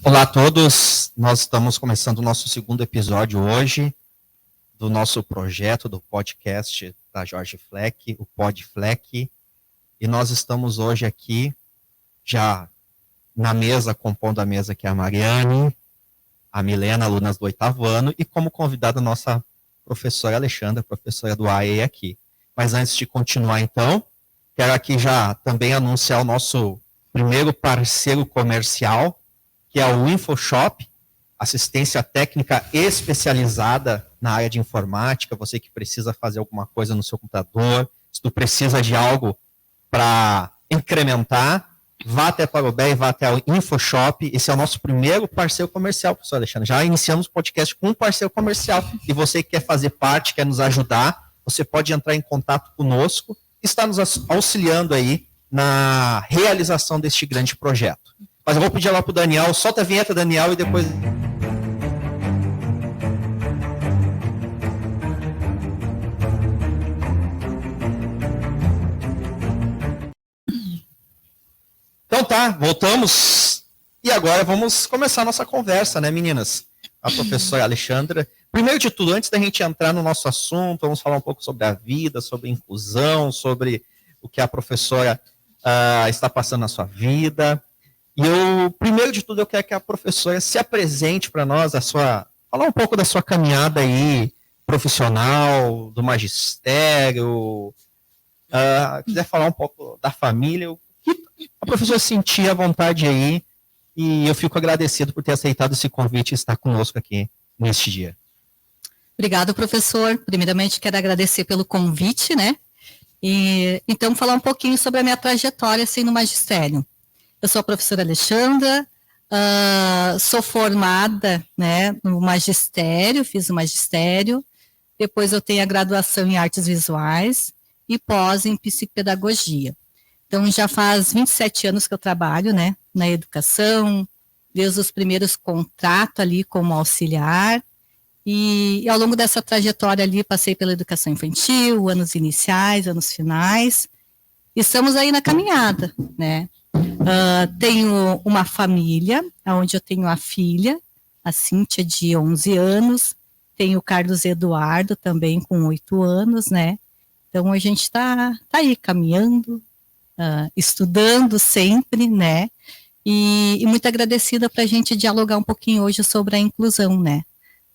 Olá a todos, nós estamos começando o nosso segundo episódio hoje do nosso projeto do podcast da Jorge Fleck, o Pod Fleck, e nós estamos hoje aqui já na mesa, compondo a mesa aqui a Mariane, a Milena, alunas do 8º ano, e como convidada a nossa professora Alexandra, professora do AE aqui. Mas antes de continuar então, quero aqui já também anunciar o nosso primeiro parceiro comercial, que é o InfoShop, assistência técnica especializada na área de informática, você que precisa fazer alguma coisa no seu computador, se tu precisa de algo para incrementar, vá até para o BEI, vá até o InfoShop, esse é o nosso primeiro parceiro comercial, professor Alexandre, já iniciamos o podcast com um parceiro comercial, e você que quer fazer parte, quer nos ajudar, você pode entrar em contato conosco, está nos auxiliando aí na realização deste grande projeto. Mas eu vou pedir lá para o Daniel, solta a vinheta, Daniel, e depois... Então tá, voltamos. E agora vamos começar a nossa conversa, né, meninas? A professora Alexandra. Primeiro de tudo, antes da gente entrar no nosso assunto, vamos falar um pouco sobre a vida, sobre inclusão, sobre o que a professora está passando na sua vida. E eu, primeiro de tudo, eu quero que a professora se apresente para nós, falar um pouco da sua caminhada aí, profissional, do magistério, quiser falar um pouco da família, o que a professora sentir à vontade aí, e eu fico agradecido por ter aceitado esse convite e estar conosco aqui neste dia. Obrigado, professor. Primeiramente, quero agradecer pelo convite, né? E então, falar um pouquinho sobre a minha trajetória, assim, no magistério. Eu sou a professora Alexandra, sou formada, né, no magistério, fiz o magistério, depois eu tenho a graduação em artes visuais e pós em psicopedagogia. Então, já faz 27 anos que eu trabalho, né, na educação, desde os primeiros contratos ali como auxiliar, e ao longo dessa trajetória ali, passei pela educação infantil, anos iniciais, anos finais, e estamos aí na caminhada, né. Tenho uma família, onde eu tenho a filha, a Cíntia, de 11 anos, tenho o Carlos Eduardo, também com 8 anos, né? Então, a gente tá aí caminhando, estudando sempre, né? E muito agradecida para a gente dialogar um pouquinho hoje sobre a inclusão, né?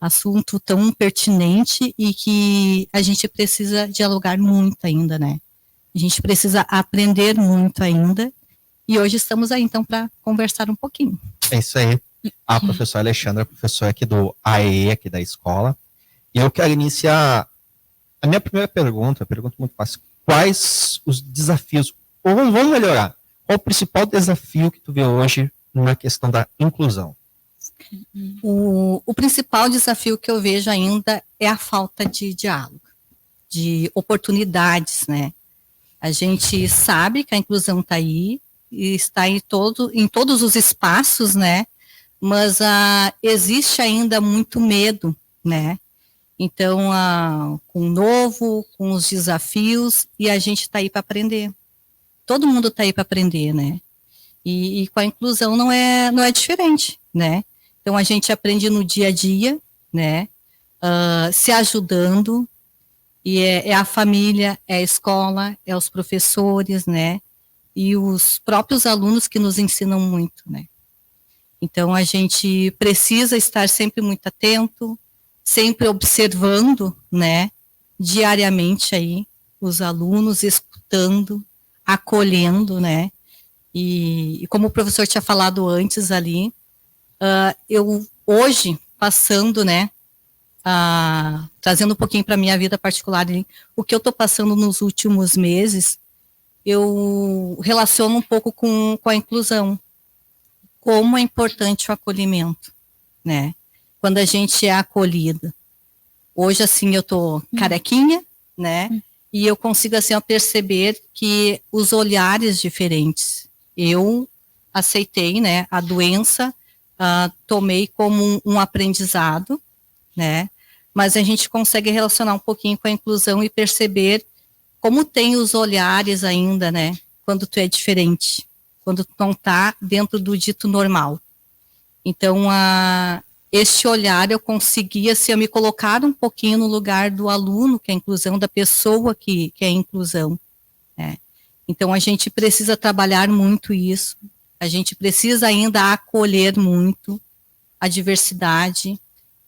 Assunto tão pertinente e que a gente precisa dialogar muito ainda, né? A gente precisa aprender muito ainda. E hoje estamos aí, então, para conversar um pouquinho. É isso aí. A professora Alexandra, professora aqui do AE, aqui da escola. E eu quero iniciar a minha primeira pergunta muito fácil. Quais os desafios, ou vamos melhorar, qual o principal desafio que tu vê hoje na questão da inclusão? O principal desafio que eu vejo ainda é a falta de diálogo, de oportunidades, né? A gente sabe que a inclusão está aí, e está em todos os espaços, né? Mas existe ainda muito medo, né? Então, com o novo, com os desafios, e a gente está aí para aprender. Todo mundo está aí para aprender, né? E com a inclusão não é diferente, né? Então, a gente aprende no dia a dia, né? Se ajudando, e é a família, é a escola, é os professores, né? E os próprios alunos que nos ensinam muito, né? Então, a gente precisa estar sempre muito atento, sempre observando, né, diariamente aí, os alunos, escutando, acolhendo, né? E como o professor tinha falado antes ali, eu hoje, passando, né, trazendo um pouquinho para a minha vida particular, o que eu estou passando nos últimos meses, eu relaciono um pouco com a inclusão, como é importante o acolhimento, né? Quando a gente é acolhida. Hoje, assim, eu tô carequinha, né? E eu consigo, assim, perceber que os olhares diferentes. Eu aceitei, né, a doença, tomei como um aprendizado, né? Mas a gente consegue relacionar um pouquinho com a inclusão e perceber como tem os olhares ainda, né, quando tu é diferente, quando tu não tá dentro do dito normal. Então, este olhar eu conseguia, se eu me colocar um pouquinho no lugar do aluno, que é a inclusão, da pessoa que é a inclusão, né? Então, a gente precisa trabalhar muito isso, a gente precisa ainda acolher muito a diversidade,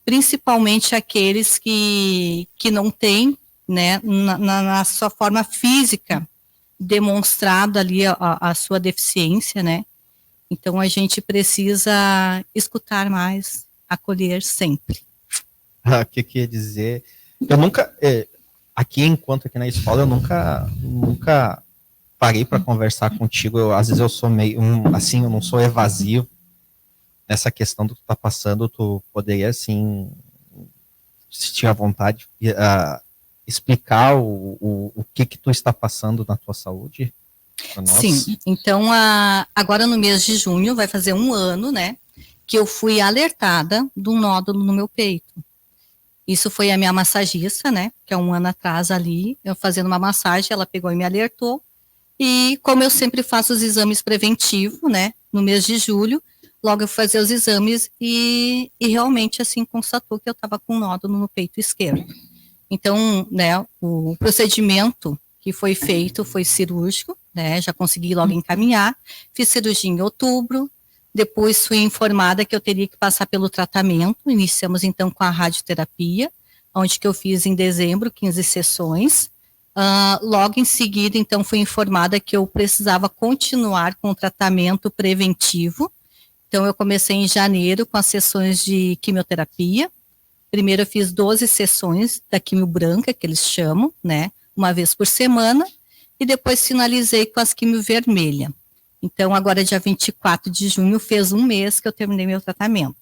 principalmente aqueles que não têm, né, na sua forma física, demonstrado ali a sua deficiência, né? Então, a gente precisa escutar mais, acolher sempre. O que quer dizer? Eu nunca, enquanto aqui na escola, eu nunca parei para conversar contigo. Às vezes eu sou meio, assim, eu não sou evasivo nessa questão do que tu tá passando. Tu poderia, assim, se tiver vontade, explicar o que tu está passando na tua saúde? Sim, então agora no mês de junho vai fazer 1 ano, né, que eu fui alertada de um nódulo no meu peito. Isso foi a minha massagista, né, que há 1 ano atrás ali, eu fazendo uma massagem, ela pegou e me alertou, e como eu sempre faço os exames preventivos, né, no mês de julho, logo eu fui fazer os exames e realmente, assim, constatou que eu estava com um nódulo no peito esquerdo. Então, né, o procedimento que foi feito foi cirúrgico, né, já consegui logo encaminhar, fiz cirurgia em outubro, depois fui informada que eu teria que passar pelo tratamento, iniciamos então com a radioterapia, onde que eu fiz em dezembro 15 sessões, logo em seguida então fui informada que eu precisava continuar com o tratamento preventivo, então eu comecei em janeiro com as sessões de quimioterapia. Primeiro eu fiz 12 sessões da quimio branca, que eles chamam, né, uma vez por semana, e depois finalizei com as quimio vermelha. Então, agora dia 24 de junho, fez 1 mês que eu terminei meu tratamento.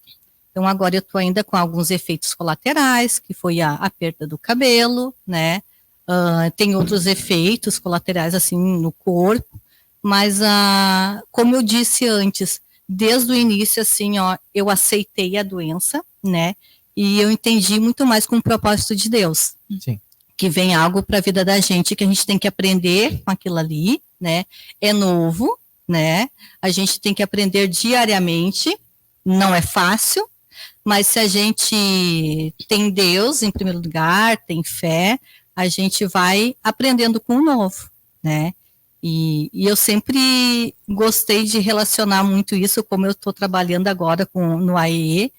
Então, agora eu estou ainda com alguns efeitos colaterais, que foi a perda do cabelo, né, tem outros efeitos colaterais, assim, no corpo, mas, como eu disse antes, desde o início, assim, ó, eu aceitei a doença, né, e eu entendi muito mais com o propósito de Deus. Sim. Que vem algo para a vida da gente que a gente tem que aprender com aquilo ali, né? É novo, né? A gente tem que aprender diariamente, não é fácil, mas se a gente tem Deus em primeiro lugar, tem fé, a gente vai aprendendo com o novo, né? E eu sempre gostei de relacionar muito isso, como eu estou trabalhando agora no AEE,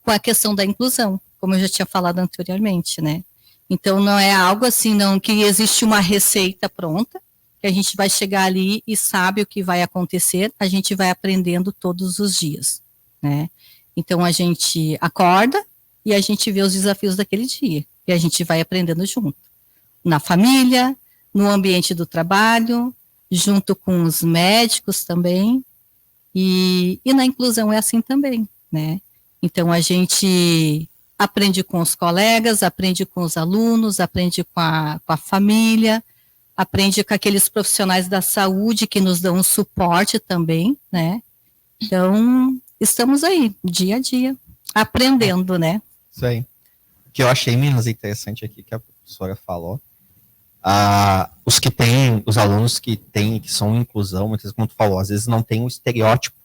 com a questão da inclusão, como eu já tinha falado anteriormente, né? Então, não é algo assim, não, que existe uma receita pronta, que a gente vai chegar ali e sabe o que vai acontecer, a gente vai aprendendo todos os dias, né? Então, a gente acorda e a gente vê os desafios daquele dia, e a gente vai aprendendo junto. Na família, no ambiente do trabalho, junto com os médicos também, e na inclusão é assim também, né? Então, a gente aprende com os colegas, aprende com os alunos, aprende com a família, aprende com aqueles profissionais da saúde que nos dão um suporte também, né? Então, estamos aí, dia a dia, aprendendo, né? Isso aí. O que eu achei menos interessante aqui que a professora falou, os alunos que são inclusão, muitas vezes, como tu falou, às vezes não tem um estereótipo,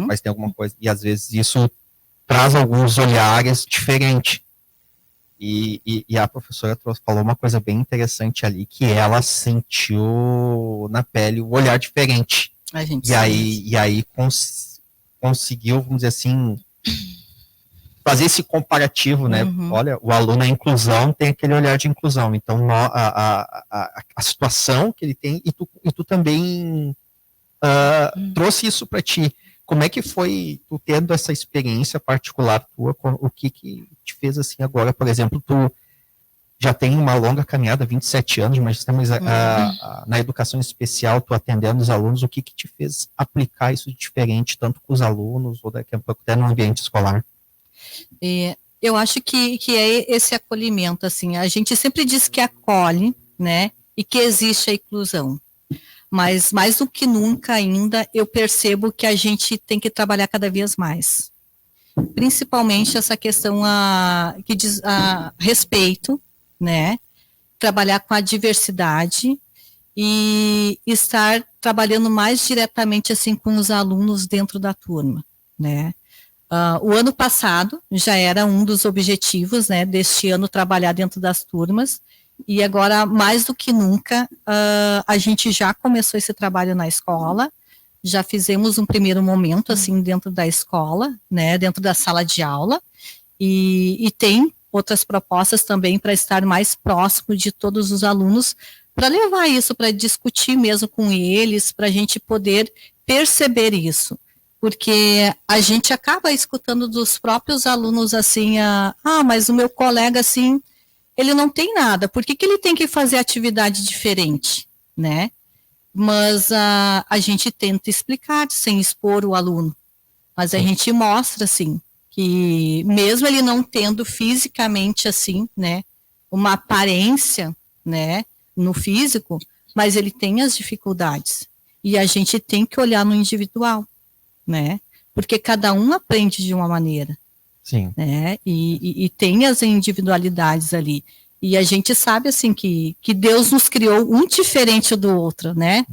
mas tem alguma coisa, e às vezes isso traz alguns olhares diferentes. E a professora falou uma coisa bem interessante ali, que ela sentiu na pele o olhar diferente. E aí conseguiu, vamos dizer assim, fazer esse comparativo, né? Olha, o aluno é inclusão, tem aquele olhar de inclusão. Então, a situação que ele tem, e tu também trouxe isso para ti. Como é que foi tu tendo essa experiência particular tua? O que te fez assim agora? Por exemplo, tu já tem uma longa caminhada, 27 anos, mas estamos na educação especial, tu atendendo os alunos, o que te fez aplicar isso de diferente, tanto com os alunos, ou daqui a pouco até no ambiente escolar? Eu acho que é esse acolhimento, assim, a gente sempre diz que acolhe, né, e que existe a inclusão. Mas mais do que nunca ainda, eu percebo que a gente tem que trabalhar cada vez mais. Principalmente essa questão que diz respeito, né? Trabalhar com a diversidade e estar trabalhando mais diretamente assim com os alunos dentro da turma, né? O ano passado já era um dos objetivos, né, deste ano trabalhar dentro das turmas, e agora, mais do que nunca, a gente já começou esse trabalho na escola, já fizemos um primeiro momento, assim, dentro da escola, né, dentro da sala de aula, e tem outras propostas também para estar mais próximo de todos os alunos, para levar isso, para discutir mesmo com eles, para a gente poder perceber isso. Porque a gente acaba escutando dos próprios alunos assim, mas o meu colega assim, ele não tem nada, por que ele tem que fazer atividade diferente, né? Mas a gente tenta explicar sem expor o aluno, mas a gente mostra assim, que mesmo ele não tendo fisicamente assim, né, uma aparência, né, no físico, mas ele tem as dificuldades, e a gente tem que olhar no individual, né? Porque cada um aprende de uma maneira. Sim. Né? E tem as individualidades ali. E a gente sabe, assim, que Deus nos criou um diferente do outro, né?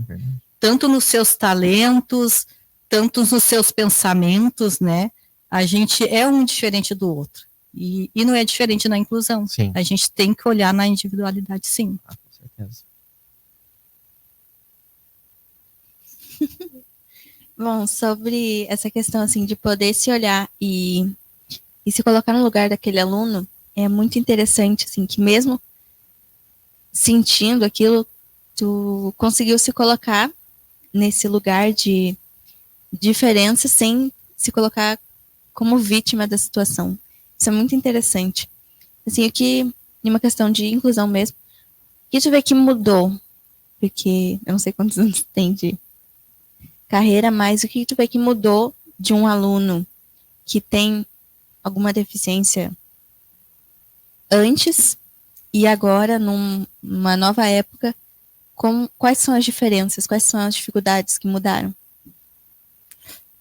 Tanto nos seus talentos, tanto nos seus pensamentos, né? A gente é um diferente do outro. E não é diferente na inclusão. Sim. A gente tem que olhar na individualidade, sim. Com certeza. Bom, sobre essa questão assim de poder se olhar e se colocar no lugar daquele aluno, é muito interessante assim que mesmo sentindo aquilo, tu conseguiu se colocar nesse lugar de diferença sem se colocar como vítima da situação. Isso é muito interessante. Assim, aqui, em uma questão de inclusão mesmo, o que tu vê que mudou? Porque eu não sei quantos anos tem de carreira, mas o que tu vê que mudou de um aluno que tem alguma deficiência antes e agora, numa nova época, quais são as diferenças, quais são as dificuldades que mudaram?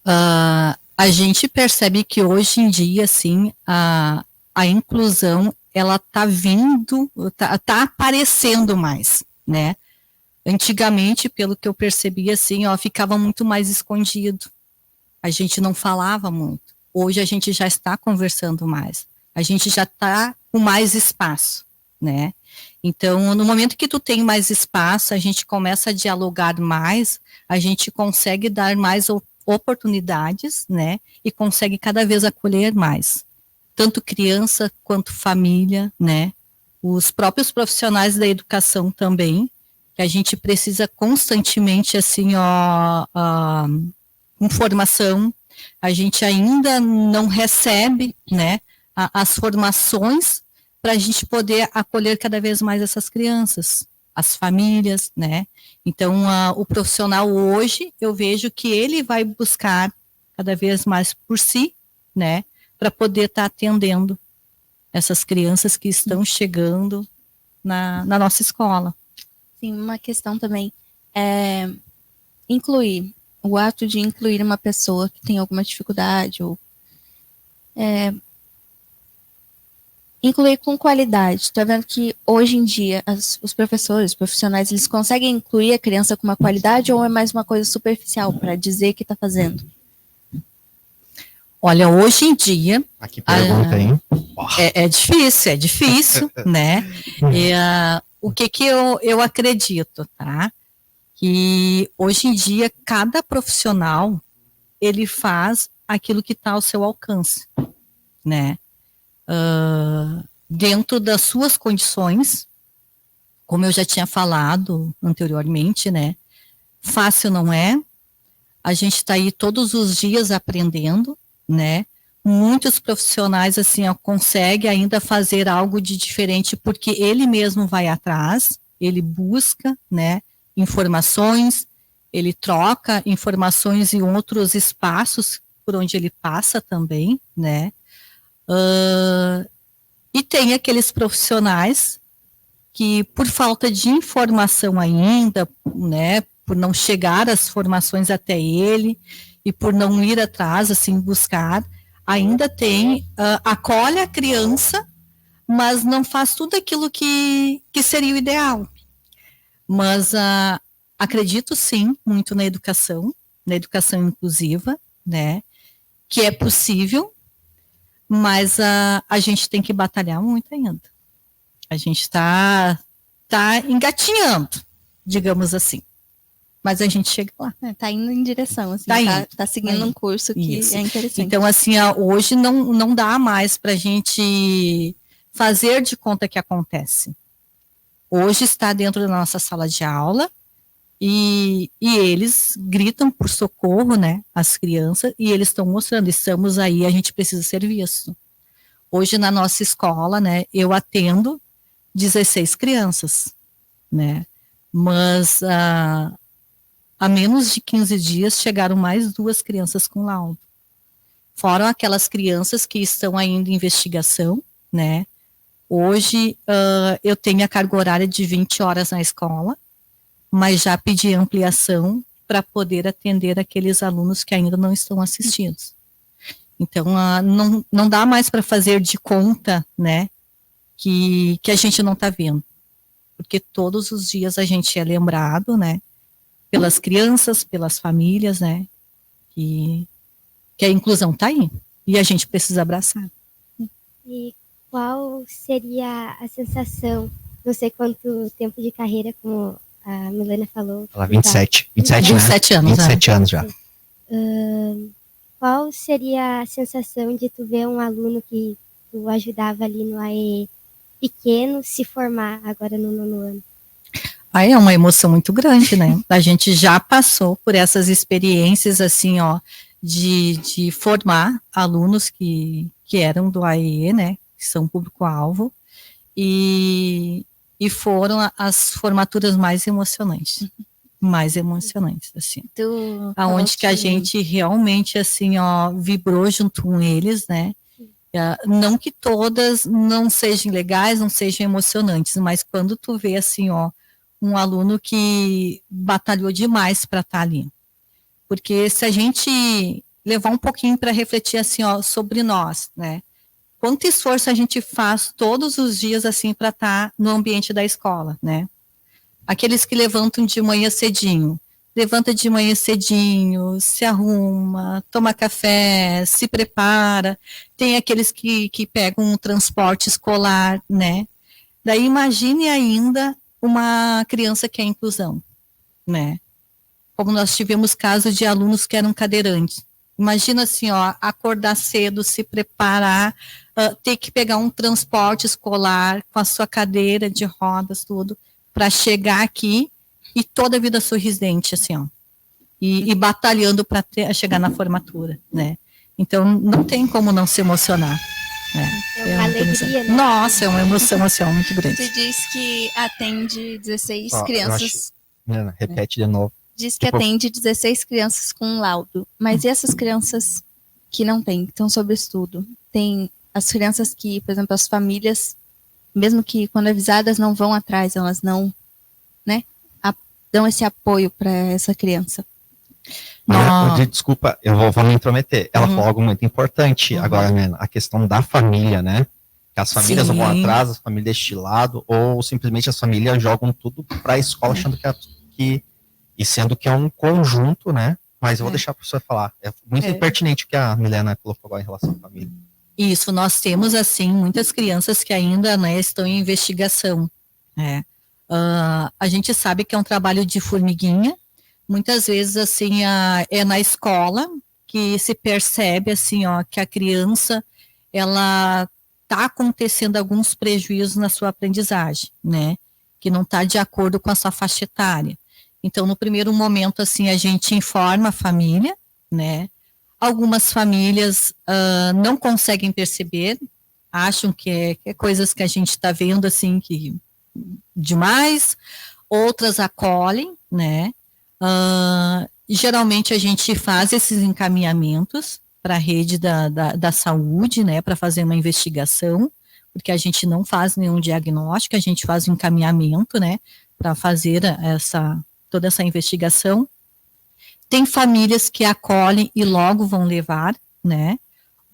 A gente percebe que hoje em dia, assim, a inclusão, ela tá vindo, tá aparecendo mais, né? Antigamente, pelo que eu percebi, assim, ficava muito mais escondido. A gente não falava muito. Hoje a gente já está conversando mais. A gente já está com mais espaço, né? Então, no momento que tu tem mais espaço, a gente começa a dialogar mais, a gente consegue dar mais oportunidades, né? E consegue cada vez acolher mais. Tanto criança quanto família, né? Os próprios profissionais da educação também, que a gente precisa constantemente, assim, informação. A gente ainda não recebe, né, as formações para a gente poder acolher cada vez mais essas crianças, as famílias, né. Então, o profissional hoje, eu vejo que ele vai buscar cada vez mais por si, né, para poder estar atendendo essas crianças que estão chegando na nossa escola. Sim, uma questão também é incluir, o ato de incluir uma pessoa que tem alguma dificuldade, ou incluir com qualidade. Tá vendo que hoje em dia os professores, os profissionais, eles conseguem incluir a criança com uma qualidade ou é mais uma coisa superficial para dizer que está fazendo? Olha, hoje em dia... Aqui pergunta, hein? É difícil, né? E, o que eu acredito, tá? Que hoje em dia, cada profissional, ele faz aquilo que está ao seu alcance, né? Dentro das suas condições, como eu já tinha falado anteriormente, né? Fácil não é, a gente está aí todos os dias aprendendo, né? Muitos profissionais, assim, conseguem ainda fazer algo de diferente, porque ele mesmo vai atrás, ele busca, né, informações, ele troca informações em outros espaços por onde ele passa também, né, e tem aqueles profissionais que, por falta de informação ainda, né, por não chegar as formações até ele, e por não ir atrás, assim, buscar, ainda acolhe a criança, mas não faz tudo aquilo que seria o ideal. Mas acredito sim muito na educação inclusiva, né? que é possível, mas a gente tem que batalhar muito ainda. A gente está engatinhando, digamos assim. Mas a gente chega lá. Tá indo em direção, assim, tá seguindo um curso que é interessante. Então, assim, hoje não dá mais para a gente fazer de conta que acontece. Hoje está dentro da nossa sala de aula e eles gritam por socorro, né, as crianças, e eles estão mostrando, estamos aí, a gente precisa ser visto. Hoje na nossa escola, né, eu atendo 16 crianças, né, mas há menos de 15 dias chegaram mais 2 crianças com laudo. Foram aquelas crianças que estão ainda em investigação, né? Hoje eu tenho a carga horária de 20 horas na escola, mas já pedi ampliação para poder atender aqueles alunos que ainda não estão assistidos. Então, não dá mais para fazer de conta, né, que a gente não está vendo. Porque todos os dias a gente é lembrado, né, pelas crianças, pelas famílias, né, que a inclusão está aí, e a gente precisa abraçar. E qual seria a sensação, não sei quanto tempo de carreira, como a Milena falou. Ela 27 anos, 27 anos já. Qual seria a sensação de tu ver um aluno que tu ajudava ali no AE pequeno se formar agora no 9º ano? Aí é uma emoção muito grande, né? A gente já passou por essas experiências, assim, ó, de formar alunos que eram do AE, né? Que são público-alvo, e foram as formaturas mais emocionantes. Mais emocionantes, assim. Aonde que a gente realmente, assim, ó, vibrou junto com eles, né? Não que todas não sejam legais, não sejam emocionantes, mas quando tu vê, assim, ó, um aluno que batalhou demais para estar ali. Porque se a gente levar um pouquinho para refletir, assim, ó, sobre nós, né? Quanto esforço a gente faz todos os dias, assim, para estar no ambiente da escola, né? Aqueles que levantam de manhã cedinho, levanta de manhã cedinho, se arruma, toma café, se prepara. Tem aqueles que pegam um transporte escolar, né? Daí imagine ainda uma criança que é inclusão, né? Como nós tivemos casos de alunos que eram cadeirantes. Imagina assim, ó, acordar cedo, se preparar, ter que pegar um transporte escolar com a sua cadeira de rodas, tudo, para chegar aqui e toda a vida sorridente, assim, ó, e batalhando para chegar na formatura, né? Então, não tem como não se emocionar. Né? É uma alegria, né? Nossa, é uma emoção assim, muito grande. Você diz que atende 16 crianças. Repete de novo. Diz que atende 16 crianças com laudo. Mas e essas crianças que não têm, que estão sob estudo? Tem as crianças que, por exemplo, as famílias, mesmo que quando avisadas, não vão atrás, elas não, né, dão esse apoio para essa criança. Desculpa, eu vou me intrometer. Ela falou algo muito importante agora, né, a questão da família, né? Que as famílias não vão atrás, as famílias deste lado, ou simplesmente as famílias jogam tudo para a escola, achando e sendo que é um conjunto, né? Mas eu vou deixar a professora falar. É muito pertinente o que a Milena colocou agora em relação à família. Isso, nós temos, assim, muitas crianças que ainda, né, estão em investigação, né? A gente sabe que é um trabalho de formiguinha. Muitas vezes, assim, é na escola que se percebe, assim, ó, que a criança, ela está acontecendo alguns prejuízos na sua aprendizagem, né? Que não está de acordo com a sua faixa etária. Então, no primeiro momento, assim, a gente informa a família, né? Algumas famílias não conseguem perceber, acham que é coisas que a gente está vendo, assim, que demais. Outras acolhem, né? Geralmente a gente faz esses encaminhamentos para a rede da saúde, né, para fazer uma investigação, porque a gente não faz nenhum diagnóstico, a gente faz um encaminhamento, né, para fazer toda essa investigação. Tem famílias que acolhem e logo vão levar, né,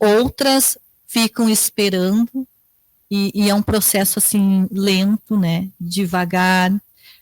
outras ficam esperando e é um processo, assim, lento, né, devagar.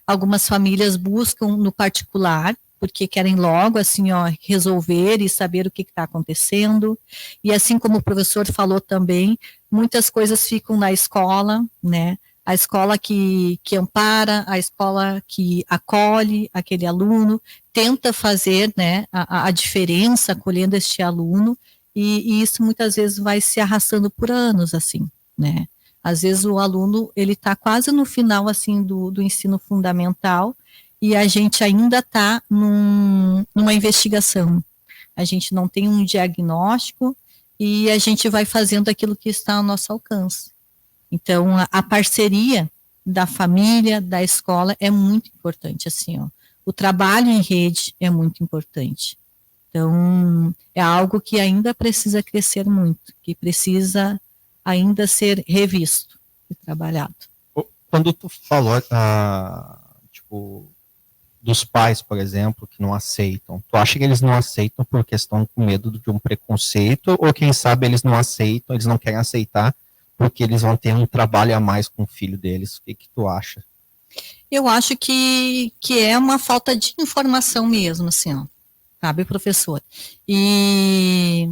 Algumas famílias buscam no particular, porque querem logo, assim, ó, resolver e saber o que está acontecendo. E assim como o professor falou também, muitas coisas ficam na escola, né? A escola que ampara, a escola que acolhe aquele aluno, tenta fazer, né, a diferença acolhendo este aluno, e isso muitas vezes vai se arrastando por anos, assim, né? Às vezes o aluno, ele está quase no final, assim, do ensino fundamental, e a gente ainda está numa investigação. A gente não tem um diagnóstico, e a gente vai fazendo aquilo que está ao nosso alcance. Então, a parceria da família, da escola é muito importante, assim, ó. O trabalho em rede é muito importante. Então, é algo que ainda precisa crescer muito, que precisa ainda ser revisto e trabalhado. Quando tu falou, tipo, dos pais, por exemplo, que não aceitam, tu acha que eles não aceitam por questão com medo de um preconceito, ou quem sabe eles não aceitam, eles não querem aceitar porque eles vão ter um trabalho a mais com o filho deles? O que tu acha? Eu acho que é uma falta de informação mesmo, assim, ó, sabe, professor? E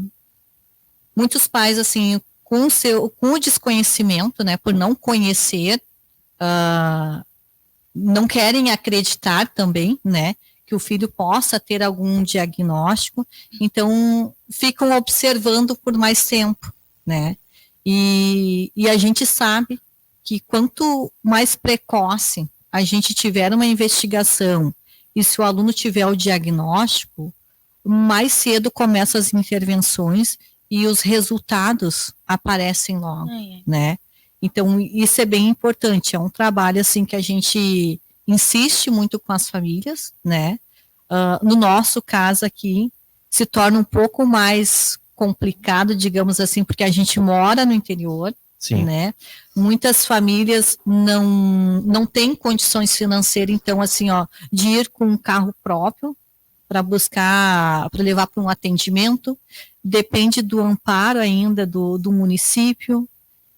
muitos pais, assim, com o desconhecimento, né, por não conhecer, não querem acreditar também, né, que o filho possa ter algum diagnóstico, então ficam observando por mais tempo, né? E a gente sabe que quanto mais precoce a gente tiver uma investigação e se o aluno tiver o diagnóstico, mais cedo começam as intervenções e os resultados aparecem logo, né? Então, isso é bem importante, é um trabalho, assim, que a gente insiste muito com as famílias, né? No nosso caso aqui, se torna um pouco mais complicado, digamos assim, porque a gente mora no interior, Sim. né? Muitas famílias não têm condições financeiras, então, assim, ó, de ir com um carro próprio para buscar, para levar para um atendimento, depende do amparo ainda do município,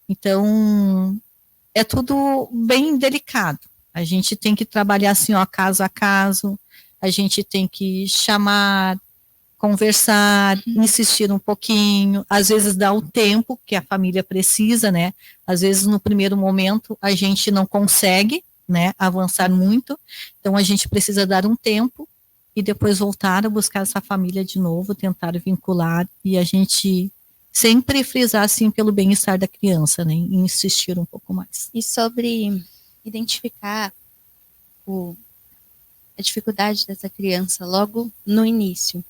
então, é tudo bem delicado. A gente tem que trabalhar assim, ó, caso a caso, a gente tem que chamar, conversar, insistir um pouquinho, às vezes dar o tempo que a família precisa, né? Às vezes no primeiro momento a gente não consegue, né, avançar muito, então a gente precisa dar um tempo e depois voltar a buscar essa família de novo, tentar vincular e a gente sempre frisar, assim, pelo bem-estar da criança, né, e insistir um pouco mais. E sobre identificar a dificuldade dessa criança logo no início,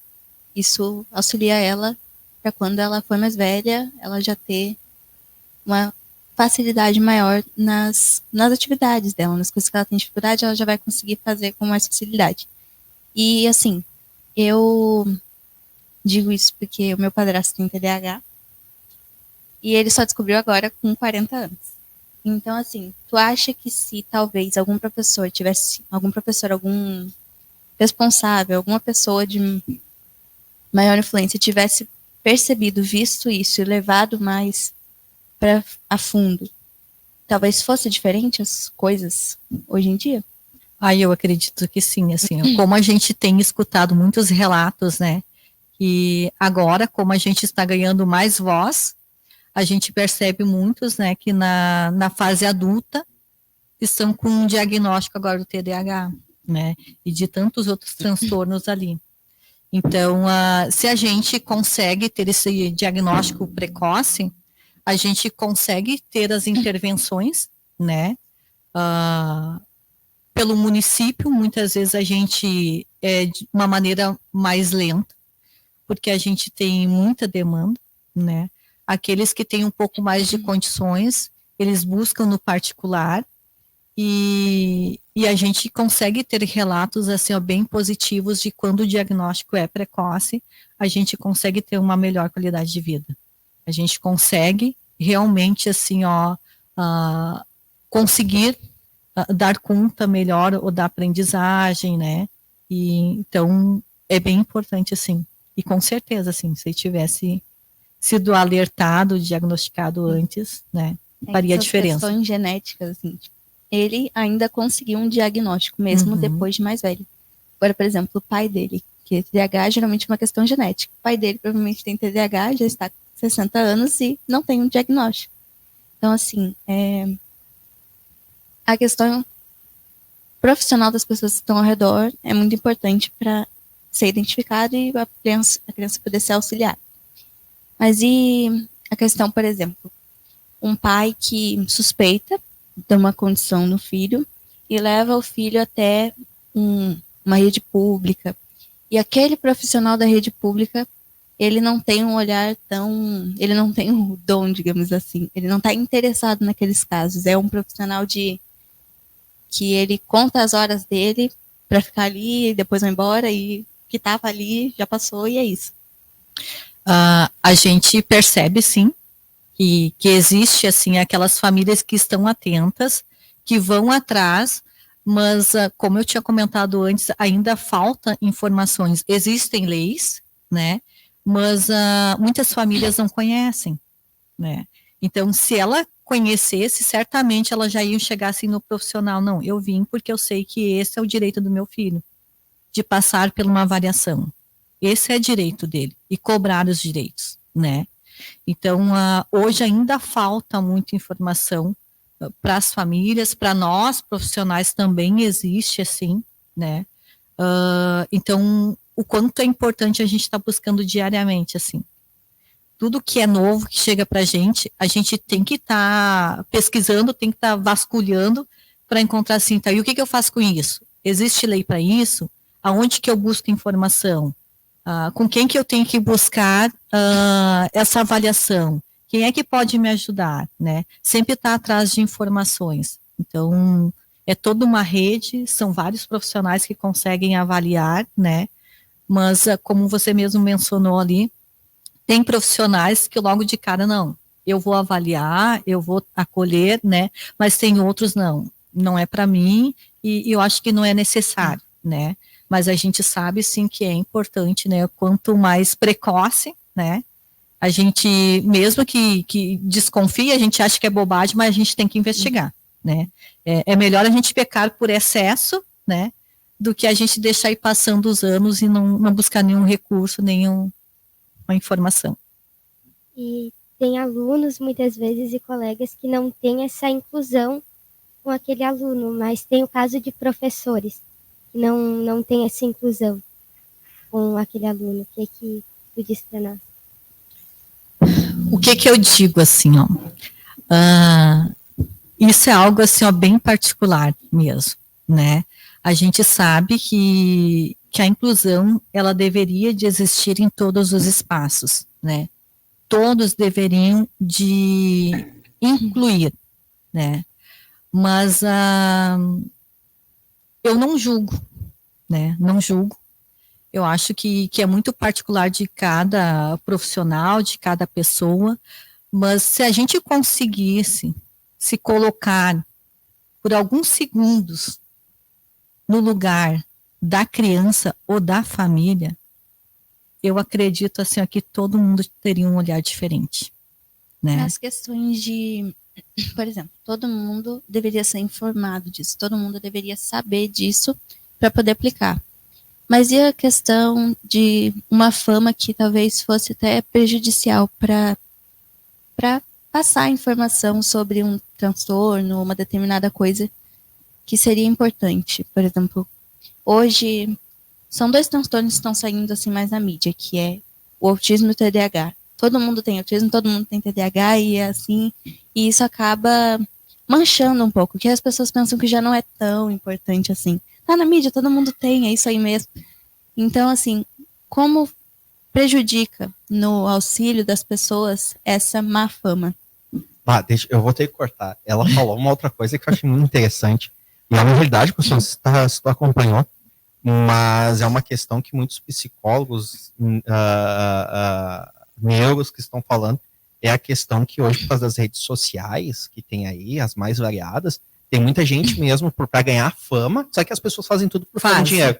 isso auxilia ela para quando ela for mais velha, ela já ter uma facilidade maior nas atividades dela, nas coisas que ela tem dificuldade, ela já vai conseguir fazer com mais facilidade. E, assim, eu digo isso porque o meu padrasto tem TDAH, e ele só descobriu agora com 40 anos. Então, assim, tu acha que se talvez algum responsável, alguma pessoa de maior influência tivesse percebido, visto isso e levado mais para a fundo, talvez fosse diferente as coisas hoje em dia? Eu acredito que sim, assim, como a gente tem escutado muitos relatos, né, e agora, como a gente está ganhando mais voz, a gente percebe muitos, né, que na fase adulta estão com um diagnóstico agora do TDAH, né, e de tantos outros transtornos ali. Então, se a gente consegue ter esse diagnóstico precoce, a gente consegue ter as intervenções, né, pelo município, muitas vezes a gente é de uma maneira mais lenta, porque a gente tem muita demanda, né, aqueles que têm um pouco mais de condições, eles buscam no particular e a gente consegue ter relatos assim, ó, bem positivos de quando o diagnóstico é precoce, a gente consegue ter uma melhor qualidade de vida. A gente consegue realmente assim, ó, conseguir dar conta melhor ou da aprendizagem, né? E então é bem importante assim. E com certeza, assim, se tivesse sido alertado, diagnosticado antes, né, faria diferença. Questões genéticas, assim, tipo, ele ainda conseguiu um diagnóstico, mesmo depois de mais velho. Agora, por exemplo, o pai dele, que TDAH geralmente é uma questão genética. O pai dele provavelmente tem TDAH, já está com 60 anos e não tem um diagnóstico. Então, assim, a questão profissional das pessoas que estão ao redor é muito importante para ser identificado e a criança poder ser auxiliada. Mas e a questão, por exemplo, um pai que suspeita de uma condição no filho e leva o filho até uma rede pública, e aquele profissional da rede pública, ele não tem um olhar ele não tem um dom, digamos assim, ele não está interessado naqueles casos, é um profissional que ele conta as horas dele para ficar ali, e depois vai embora, e que estava ali já passou, e é isso. A gente percebe, sim, que existe, assim, aquelas famílias que estão atentas, que vão atrás, mas, como eu tinha comentado antes, ainda falta informações. Existem leis, né, mas muitas famílias não conhecem, né. Então, se ela conhecesse, certamente ela já ia chegar assim no profissional. Não, eu vim porque eu sei que esse é o direito do meu filho, de passar por uma avaliação. Esse é direito dele, e cobrar os direitos, né. Então, hoje ainda falta muita informação para as famílias, para nós profissionais também existe, assim, né. Então, o quanto é importante a gente estar buscando diariamente, assim. Tudo que é novo, que chega para a gente tem que estar pesquisando, tem que estar vasculhando para encontrar assim, tá, e o que eu faço com isso? Existe lei para isso? Aonde que eu busco informação? Com quem que eu tenho que buscar essa avaliação? Quem é que pode me ajudar, né? Sempre estar atrás de informações. Então, é toda uma rede, são vários profissionais que conseguem avaliar, né? Mas, como você mesmo mencionou ali, tem profissionais que logo de cara, não, eu vou avaliar, eu vou acolher, né? Mas tem outros, não é para mim, e eu acho que não é necessário, né? Mas a gente sabe, sim, que é importante, né? Quanto mais precoce, né? A gente, mesmo que desconfie, a gente acha que é bobagem, mas a gente tem que investigar, né? É melhor a gente pecar por excesso, né? Do que a gente deixar ir passando os anos e não buscar nenhum recurso, nenhuma informação. E tem alunos, muitas vezes, e colegas que não têm essa inclusão com aquele aluno, mas tem o caso de professores que não tem essa inclusão com aquele aluno. O que tu diz para nós? O que eu digo, assim, ó, isso é algo, assim, ó, bem particular mesmo, né? A gente sabe que a inclusão, ela deveria de existir em todos os espaços, né? Todos deveriam de incluir, né? Mas eu não julgo, né? Não julgo. Eu acho que é muito particular de cada profissional, de cada pessoa, mas se a gente conseguisse se colocar por alguns segundos no lugar da criança ou da família, eu acredito, assim, que todo mundo teria um olhar diferente, né? As questões de, por exemplo, todo mundo deveria ser informado disso, todo mundo deveria saber disso para poder aplicar. Mas e a questão de uma fama que talvez fosse até prejudicial para passar informação sobre um transtorno, uma determinada coisa que seria importante? Por exemplo, hoje são 2 transtornos que estão saindo assim mais na mídia, que é o autismo e o TDAH. Todo mundo tem autismo, todo mundo tem TDAH e assim, e isso acaba manchando um pouco, que as pessoas pensam que já não é tão importante assim. Tá na mídia, todo mundo tem, é isso aí mesmo. Então, assim, como prejudica no auxílio das pessoas essa má fama? Eu vou ter que cortar. Ela falou uma outra coisa que eu achei muito interessante. E é uma realidade que se tu acompanhou, mas é uma questão que muitos psicólogos, neurólogos que estão falando, é a questão que hoje, por causa das redes sociais, que tem aí, as mais variadas, tem muita gente mesmo para ganhar fama, só que as pessoas fazem tudo por fazer dinheiro.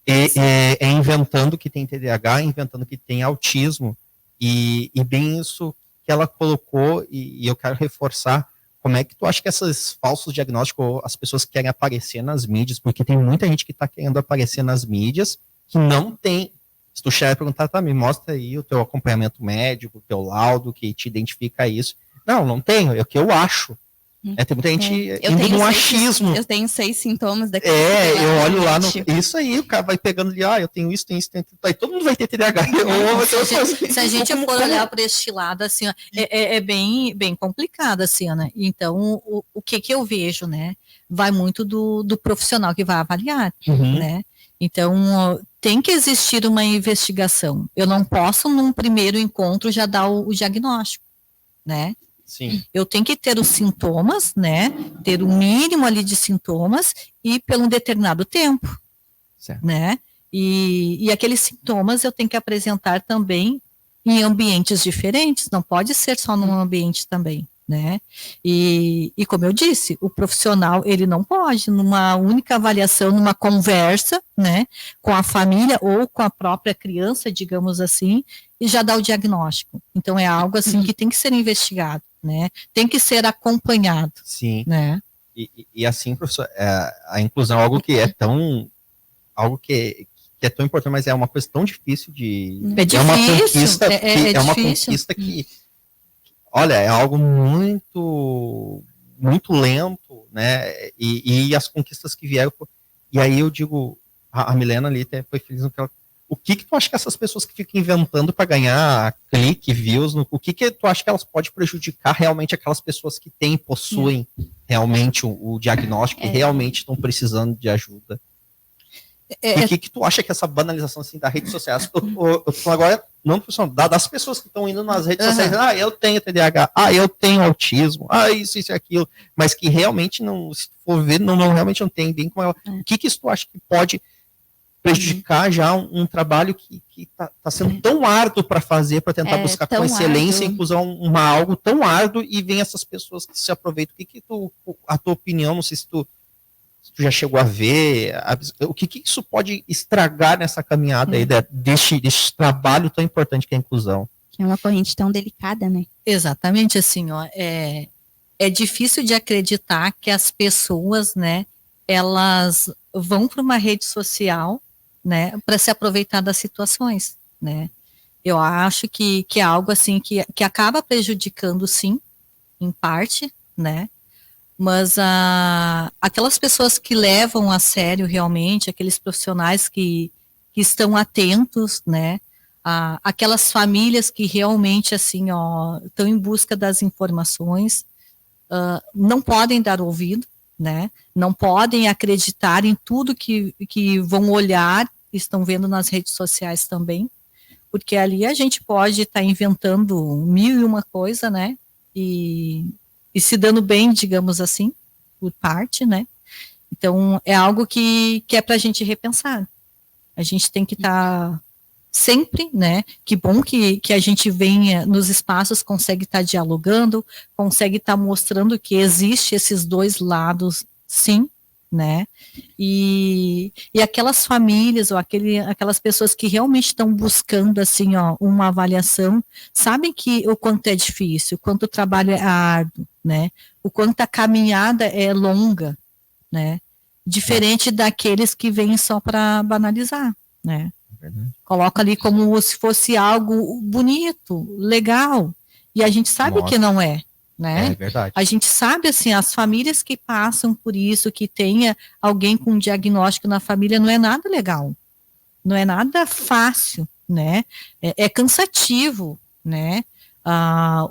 É inventando que tem TDAH, inventando que tem autismo, e bem isso que ela colocou, e eu quero reforçar, como é que tu acha que esses falsos diagnósticos, as pessoas que querem aparecer nas mídias, porque tem muita gente que está querendo aparecer nas mídias, que não tem, se tu chegar e perguntar, tá, me mostra aí o teu acompanhamento médico, o teu laudo, que te identifica isso. Não tenho, é o que eu acho. Tem muita gente indo no achismo. Eu tenho 6 sintomas daqui. Eu olho lá no... Isso aí, o cara vai pegando ali, eu tenho isso, aí todo mundo vai ter TDAH. Se a gente for olhar para este lado, assim, ó, é bem complicado, assim, né? Então, o que eu vejo, né? Vai muito do profissional que vai avaliar, né? Então, tem que existir uma investigação. Eu não posso, num primeiro encontro, já dar o diagnóstico, né? Sim. Eu tenho que ter os sintomas, né? Ter o mínimo ali de sintomas e pelo um determinado tempo, certo, né? E aqueles sintomas eu tenho que apresentar também em ambientes diferentes, não pode ser só num ambiente também, né? E como eu disse, o profissional, ele não pode, numa única avaliação, numa conversa, né? Com a família ou com a própria criança, digamos assim, e já dar o diagnóstico. Então, é algo assim que tem que ser investigado, né? Tem que ser acompanhado. Sim. Né? E assim, professor, a inclusão é algo que é tão... Algo que é tão importante, mas é uma coisa tão difícil de... É difícil. Uma conquista, é uma difícil. conquista que... Olha, é algo muito lento, né? E as conquistas que vieram... E aí eu digo, a Milena ali até foi feliz no que ela... O que tu acha que essas pessoas que ficam inventando para ganhar clique, views, o que tu acha que elas podem prejudicar realmente aquelas pessoas que possuem realmente o diagnóstico e realmente estão precisando de ajuda? O que tu acha que essa banalização assim, da rede social, eu tô agora, não das pessoas que estão indo nas redes sociais, eu tenho TDAH, eu tenho autismo, isso e aquilo, mas que realmente não, se for ver, realmente não tem bem como ela. O que isso tu acha que pode prejudicar já um trabalho que tá sendo tão árduo para fazer, para tentar buscar com excelência, inclusão, algo tão árduo, e vem essas pessoas que se aproveitam. A tua opinião, não sei se tu já chegou a ver, o que isso pode estragar nessa caminhada aí deste trabalho tão importante que é a inclusão? É uma corrente tão delicada, né? Exatamente, assim, ó, é difícil de acreditar que as pessoas, né, elas vão para uma rede social, né, para se aproveitar das situações, né. Eu acho que é algo assim que acaba prejudicando, sim, em parte, né, mas aquelas pessoas que levam a sério realmente, aqueles profissionais que estão atentos, né, aquelas famílias que realmente, assim, ó, estão em busca das informações, não podem dar ouvido, né, não podem acreditar em tudo que vão olhar, estão vendo nas redes sociais também, porque ali a gente pode estar inventando 1001 coisa, né, e se dando bem, digamos assim, por parte, né, então é algo que é para a gente repensar, a gente tem que estar sempre, né, que bom que a gente venha nos espaços, consegue estar dialogando, consegue estar mostrando que existe esses dois lados, sim, né, e aquelas famílias, ou aquelas pessoas que realmente estão buscando, assim, ó, uma avaliação, sabem que o quanto é difícil, o quanto o trabalho é árduo, né, o quanto a caminhada é longa, né, diferente daqueles que vêm só para banalizar, né. Coloca ali como se fosse algo bonito, legal, e a gente sabe que não é, né? É verdade. A gente sabe, assim, as famílias que passam por isso, que tenha alguém com um diagnóstico na família, não é nada legal, não é nada fácil, né? É cansativo, né?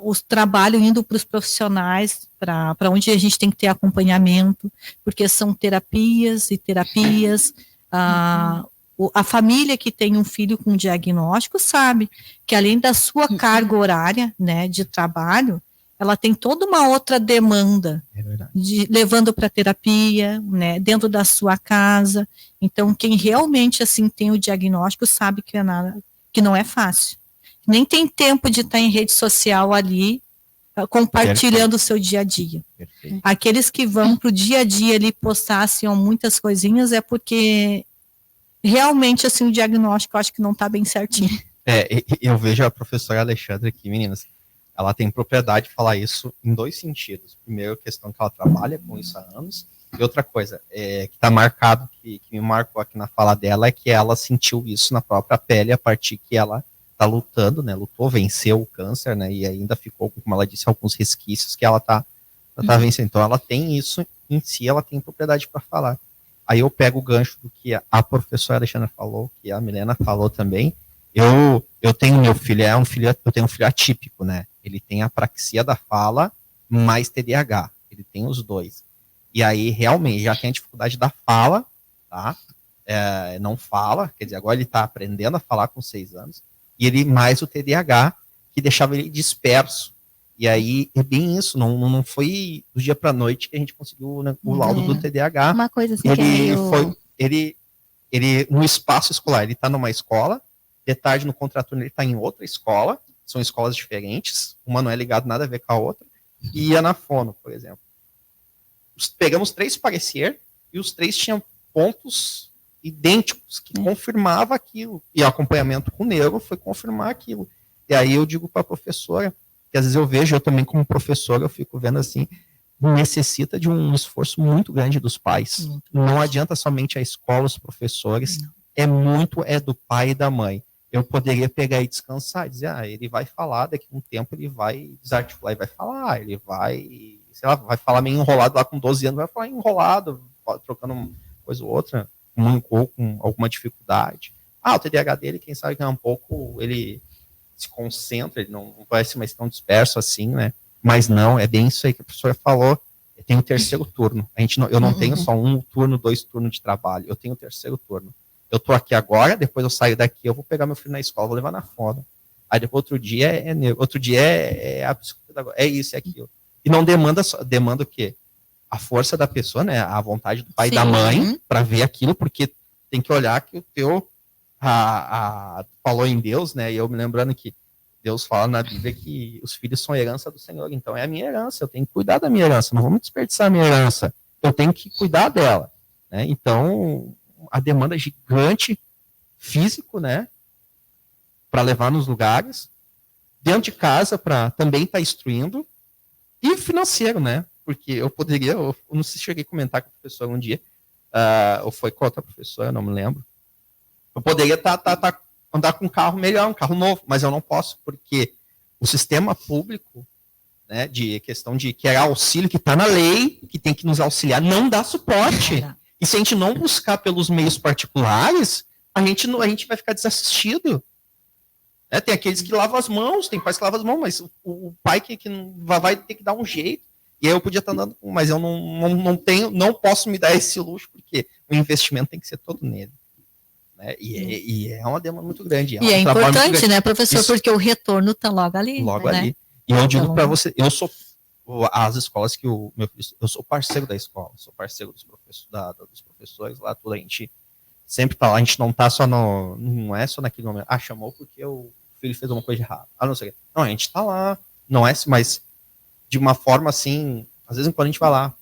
O trabalho indo para os profissionais, para onde a gente tem que ter acompanhamento, porque são terapias e terapias, a família que tem um filho com diagnóstico sabe que além da sua carga horária, né, de trabalho, ela tem toda uma outra demanda, levando para terapia, né, dentro da sua casa. Então, quem realmente assim tem o diagnóstico sabe que não é fácil. Nem tem tempo de estar em rede social ali compartilhando o seu dia a dia. Perfeito. Aqueles que vão para o dia a dia ali postar assim, muitas coisinhas é porque realmente, assim, o diagnóstico eu acho que não está bem certinho. Eu vejo a professora Alexandra aqui, meninas, ela tem propriedade de falar isso em 2 sentidos. Primeiro, a questão que ela trabalha com isso há anos, e outra coisa que está marcado, que me marcou aqui na fala dela, é que ela sentiu isso na própria pele a partir que ela está lutando, né? Lutou, venceu o câncer, né? E ainda ficou, como ela disse, alguns resquícios que ela tá vencendo. Então, ela tem isso em si, ela tem propriedade para falar. Aí eu pego o gancho do que a professora Alexandra falou, que a Milena falou também. Eu tenho meu filho, eu tenho um filho atípico, né? Ele tem apraxia da fala mais TDAH. Ele tem os 2. E aí, realmente, já tem a dificuldade da fala, tá? Não fala, quer dizer, agora ele está aprendendo a falar com 6 anos. E ele mais o TDAH, que deixava ele disperso. E aí, é bem isso, não foi do dia para a noite que a gente conseguiu, né, o laudo do TDAH. Uma coisa assim que é meio... Ele, no espaço escolar, ele está numa escola, de tarde no contraturno ele está em outra escola, são escolas diferentes, uma não é ligada nada a ver com a outra, e ia na fono, por exemplo. Pegamos 3 parecer, e os 3 tinham pontos idênticos, que confirmava aquilo, e o acompanhamento com o neuro foi confirmar aquilo. E aí eu digo para a professora, que às vezes eu vejo, eu também como professor, eu fico vendo assim, necessita de um esforço muito grande dos pais. Não adianta somente a escola, os professores, é do pai e da mãe. Eu poderia pegar e descansar e dizer, ele vai falar, daqui a um tempo ele vai desarticular e vai falar, ele vai, sei lá, vai falar meio enrolado lá com 12 anos, vai falar enrolado, trocando uma coisa ou outra, ou com alguma dificuldade. O TDAH dele, quem sabe que é um pouco, ele se concentra, ele não parece mais tão disperso assim, né? Mas não, é bem isso aí que a professora falou. Tem o 3º turno. Eu não tenho só 1 turno, 2 turnos de trabalho. Eu tenho o 3º turno. Eu tô aqui agora, depois eu saio daqui, eu vou pegar meu filho na escola, vou levar na foda. Aí depois outro dia outro dia a psicopedagogia, é isso, é aquilo. E não demanda o quê? A força da pessoa, né? A vontade do pai e da mãe para ver aquilo, porque tem que olhar que o teu falou em Deus, né? E eu me lembrando que Deus fala na Bíblia que os filhos são herança do Senhor, então é a minha herança, eu tenho que cuidar da minha herança, não vamos desperdiçar a minha herança, eu tenho que cuidar dela, né? Então, a demanda é gigante, físico, né? Para levar nos lugares, dentro de casa, para também estar instruindo, e financeiro, né? Porque eu não sei se cheguei a comentar com a professora um dia, ou foi com outra professora, não me lembro, eu poderia andar com um carro melhor, um carro novo, mas eu não posso, porque o sistema público, né, de questão de que é auxílio, que está na lei, que tem que nos auxiliar, não dá suporte. E se a gente não buscar pelos meios particulares, a gente vai ficar desassistido. Tem aqueles que lavam as mãos, tem pais que lavam as mãos, mas o pai que vai ter que dar um jeito. E aí eu podia estar andando, mas eu não posso me dar esse luxo, porque o investimento tem que ser todo nele. Né? E é uma demanda muito grande. E é importante, né, professor, porque o retorno está logo ali. Logo né? ali. E eu digo para você, as escolas que o meu filho, eu sou parceiro da escola, sou parceiro dos professores lá, tudo, a gente sempre tá lá, a gente não tá só não é só naquele momento, chamou porque o filho fez uma coisa errada, não sei o quê. Não, a gente tá lá, não é, mas de uma forma assim, às vezes quando a gente vai lá,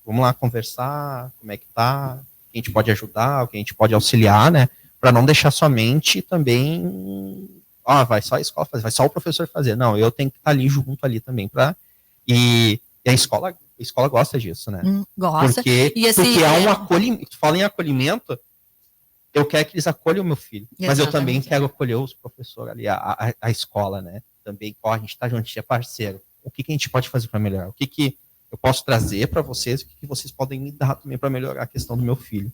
vamos lá conversar, como é que tá, o que a gente pode ajudar, o que a gente pode auxiliar, né, para não deixar somente também, vai só a escola fazer, vai só o professor fazer, não, eu tenho que estar ali junto ali também e a escola gosta disso, né? Gosta. Porque é um acolhimento. Fala em acolhimento, eu quero que eles acolham o meu filho. Exatamente. Mas eu também quero acolher os professores ali, a escola, né? Também, a gente tá junto, a gente é parceiro. O que a gente pode fazer para melhorar? O que eu posso trazer para vocês? O que vocês podem me dar também para melhorar a questão do meu filho?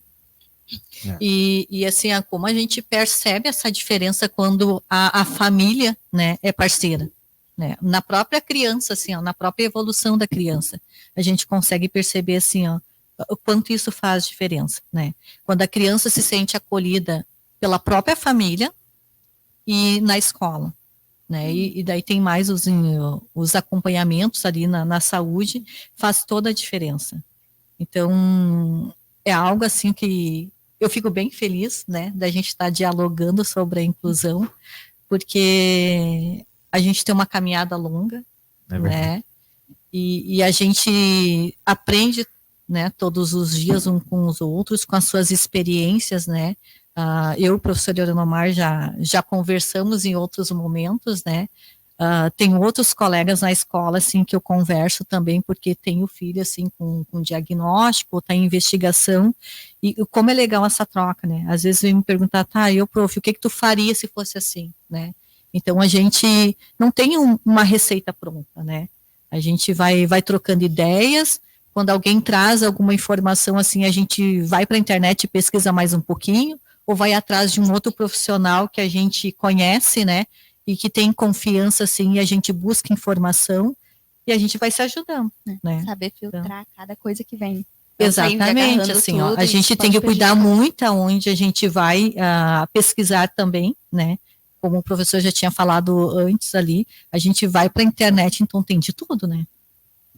E assim, como a gente percebe essa diferença quando a família, né, é parceira. Né, na própria criança, assim, na própria evolução da criança, a gente consegue perceber, assim, o quanto isso faz diferença, né? Quando a criança se sente acolhida pela própria família e na escola, né? E daí tem mais os acompanhamentos ali na saúde, faz toda a diferença. Então, é algo, assim, que eu fico bem feliz, né, da gente estar dialogando sobre a inclusão, porque a gente tem uma caminhada longa, né? E a gente aprende, né, todos os dias um com os outros, com as suas experiências, né? Eu e o professor Leonomar já conversamos em outros momentos, né? Tem outros colegas na escola, assim, que eu converso também, porque tenho filho, assim, com diagnóstico, está em investigação, e como é legal essa troca, né? Às vezes vem me perguntar, tá, prof, o que tu faria se fosse assim, né? Então, a gente não tem uma receita pronta, né? A gente vai trocando ideias, quando alguém traz alguma informação, assim, a gente vai para a internet e pesquisa mais um pouquinho, ou vai atrás de um outro profissional que a gente conhece, né? E que tem confiança, assim, e a gente busca informação e a gente vai se ajudando, né? Saber filtrar então, cada coisa que vem. Exatamente, assim, ó, a gente tem que cuidar muito aonde a gente vai pesquisar também, né? Como o professor já tinha falado antes ali, a gente vai para a internet, então tem de tudo, né?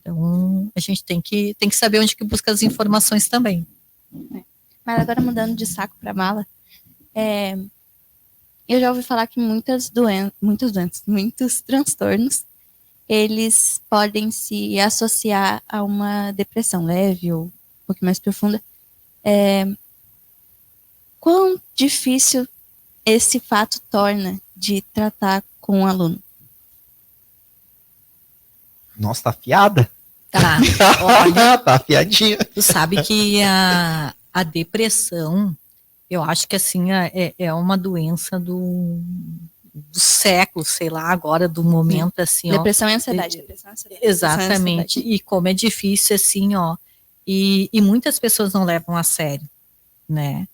Então, a gente tem que saber onde que busca as informações também. Mas agora mudando de saco para mala, eu já ouvi falar que muitos transtornos, eles podem se associar a uma depressão leve ou um pouquinho mais profunda. Quão difícil esse fato torna de tratar com o aluno? Nossa, tá afiada? Tá, olha, tá afiadinha. Tu sabe que a depressão, eu acho que assim, é uma doença do século, sei lá, agora, do momento, assim, depressão e ansiedade. Exatamente, e como é difícil, assim, e muitas pessoas não levam a sério, né,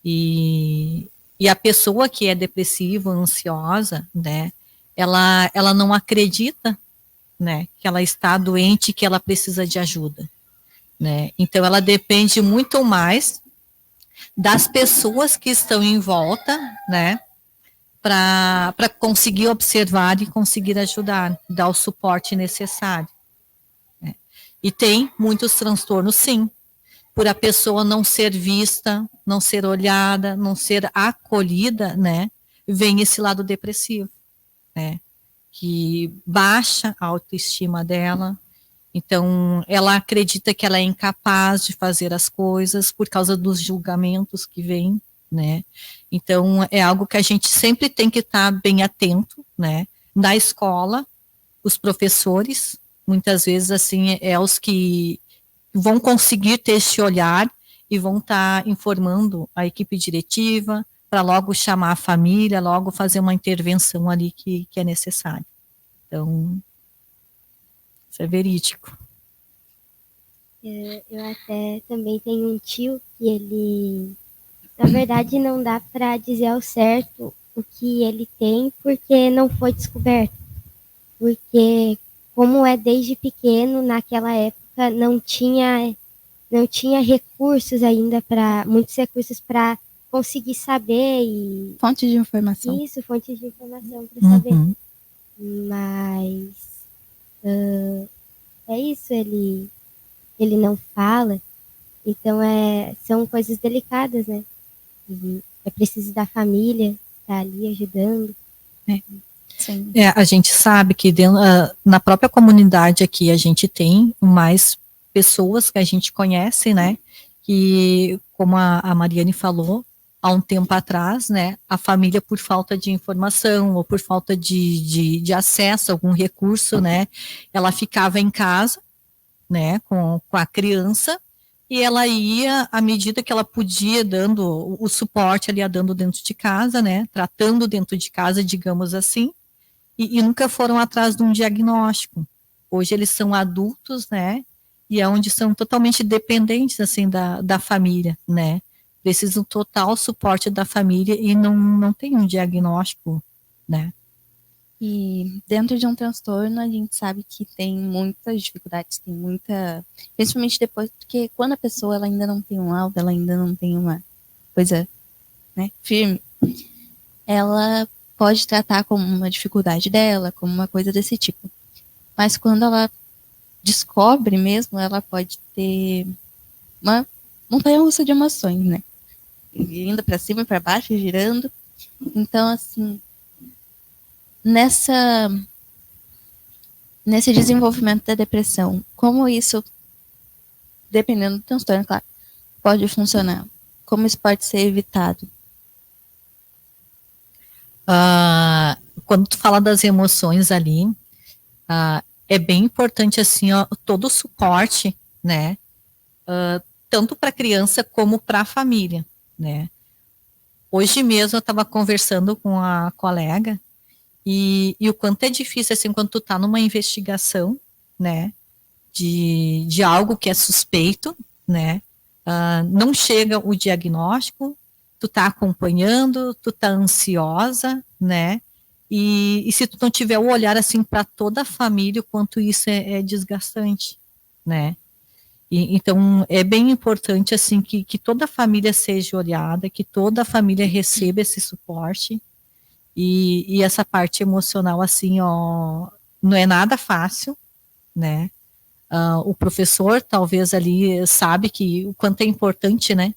e a pessoa que é depressiva, ansiosa, né, ela não acredita, né, que ela está doente, que ela precisa de ajuda, né, então ela depende muito mais das pessoas que estão em volta, né, para conseguir observar e conseguir ajudar, dar o suporte necessário, né. E tem muitos transtornos, sim, por a pessoa não ser vista, não ser olhada, não ser acolhida, né, vem esse lado depressivo, né, que baixa a autoestima dela, então ela acredita que ela é incapaz de fazer as coisas por causa dos julgamentos que vêm, né, então é algo que a gente sempre tem que estar bem atento, né, na escola, os professores, muitas vezes assim, os que vão conseguir ter esse olhar e vão estar informando a equipe diretiva para logo chamar a família, logo fazer uma intervenção ali que é necessária. Então, isso é verídico. Eu até também tenho um tio que ele, na verdade, não dá para dizer ao certo o que ele tem porque não foi descoberto. Porque, como é desde pequeno, naquela época não tinha recursos ainda muitos recursos para conseguir saber e fontes de informação. Isso, fontes de informação para saber. Mas é isso, ele não fala, então são coisas delicadas, né? E é preciso da família estar ali ajudando. Sim. A gente sabe que na própria comunidade aqui a gente tem mais pessoas que a gente conhece, né, que, como a Mariane falou, há um tempo atrás, né, a família, por falta de informação ou por falta de acesso a algum recurso, né, ela ficava em casa, né, com a criança, e ela ia, à medida que ela podia, dando o suporte ali, dando dentro de casa, né, tratando dentro de casa, digamos assim, e nunca foram atrás de um diagnóstico. Hoje eles são adultos, né, e é onde são totalmente dependentes, assim, da família, né, precisam total suporte da família e não tem um diagnóstico, né. E dentro de um transtorno, a gente sabe que tem muitas dificuldades, principalmente depois, porque quando a pessoa ela ainda não tem um laudo, ela ainda não tem uma coisa, né, firme, ela pode tratar como uma dificuldade dela, como uma coisa desse tipo. Mas quando ela descobre mesmo, ela pode ter uma montanha-russa de emoções, né? Indo para cima e para baixo, girando. Então, assim, nesse desenvolvimento da depressão, como isso, dependendo do transtorno, claro, pode funcionar? Como isso pode ser evitado? quando tu fala das emoções ali, é bem importante, assim, ó, todo o suporte, né, tanto para a criança como para a família, né. Hoje mesmo eu estava conversando com a colega e o quanto é difícil, assim, quando tu tá numa investigação, né, de algo que é suspeito, né, não chega o diagnóstico, tu tá acompanhando, tu tá ansiosa, né, e se tu não tiver o olhar, assim, para toda a família, o quanto isso é desgastante, né. Então, é bem importante, assim, que toda a família seja olhada, que toda a família receba esse suporte, e essa parte emocional, assim, ó, não é nada fácil, né. O professor, talvez, ali, sabe que o quanto é importante, né,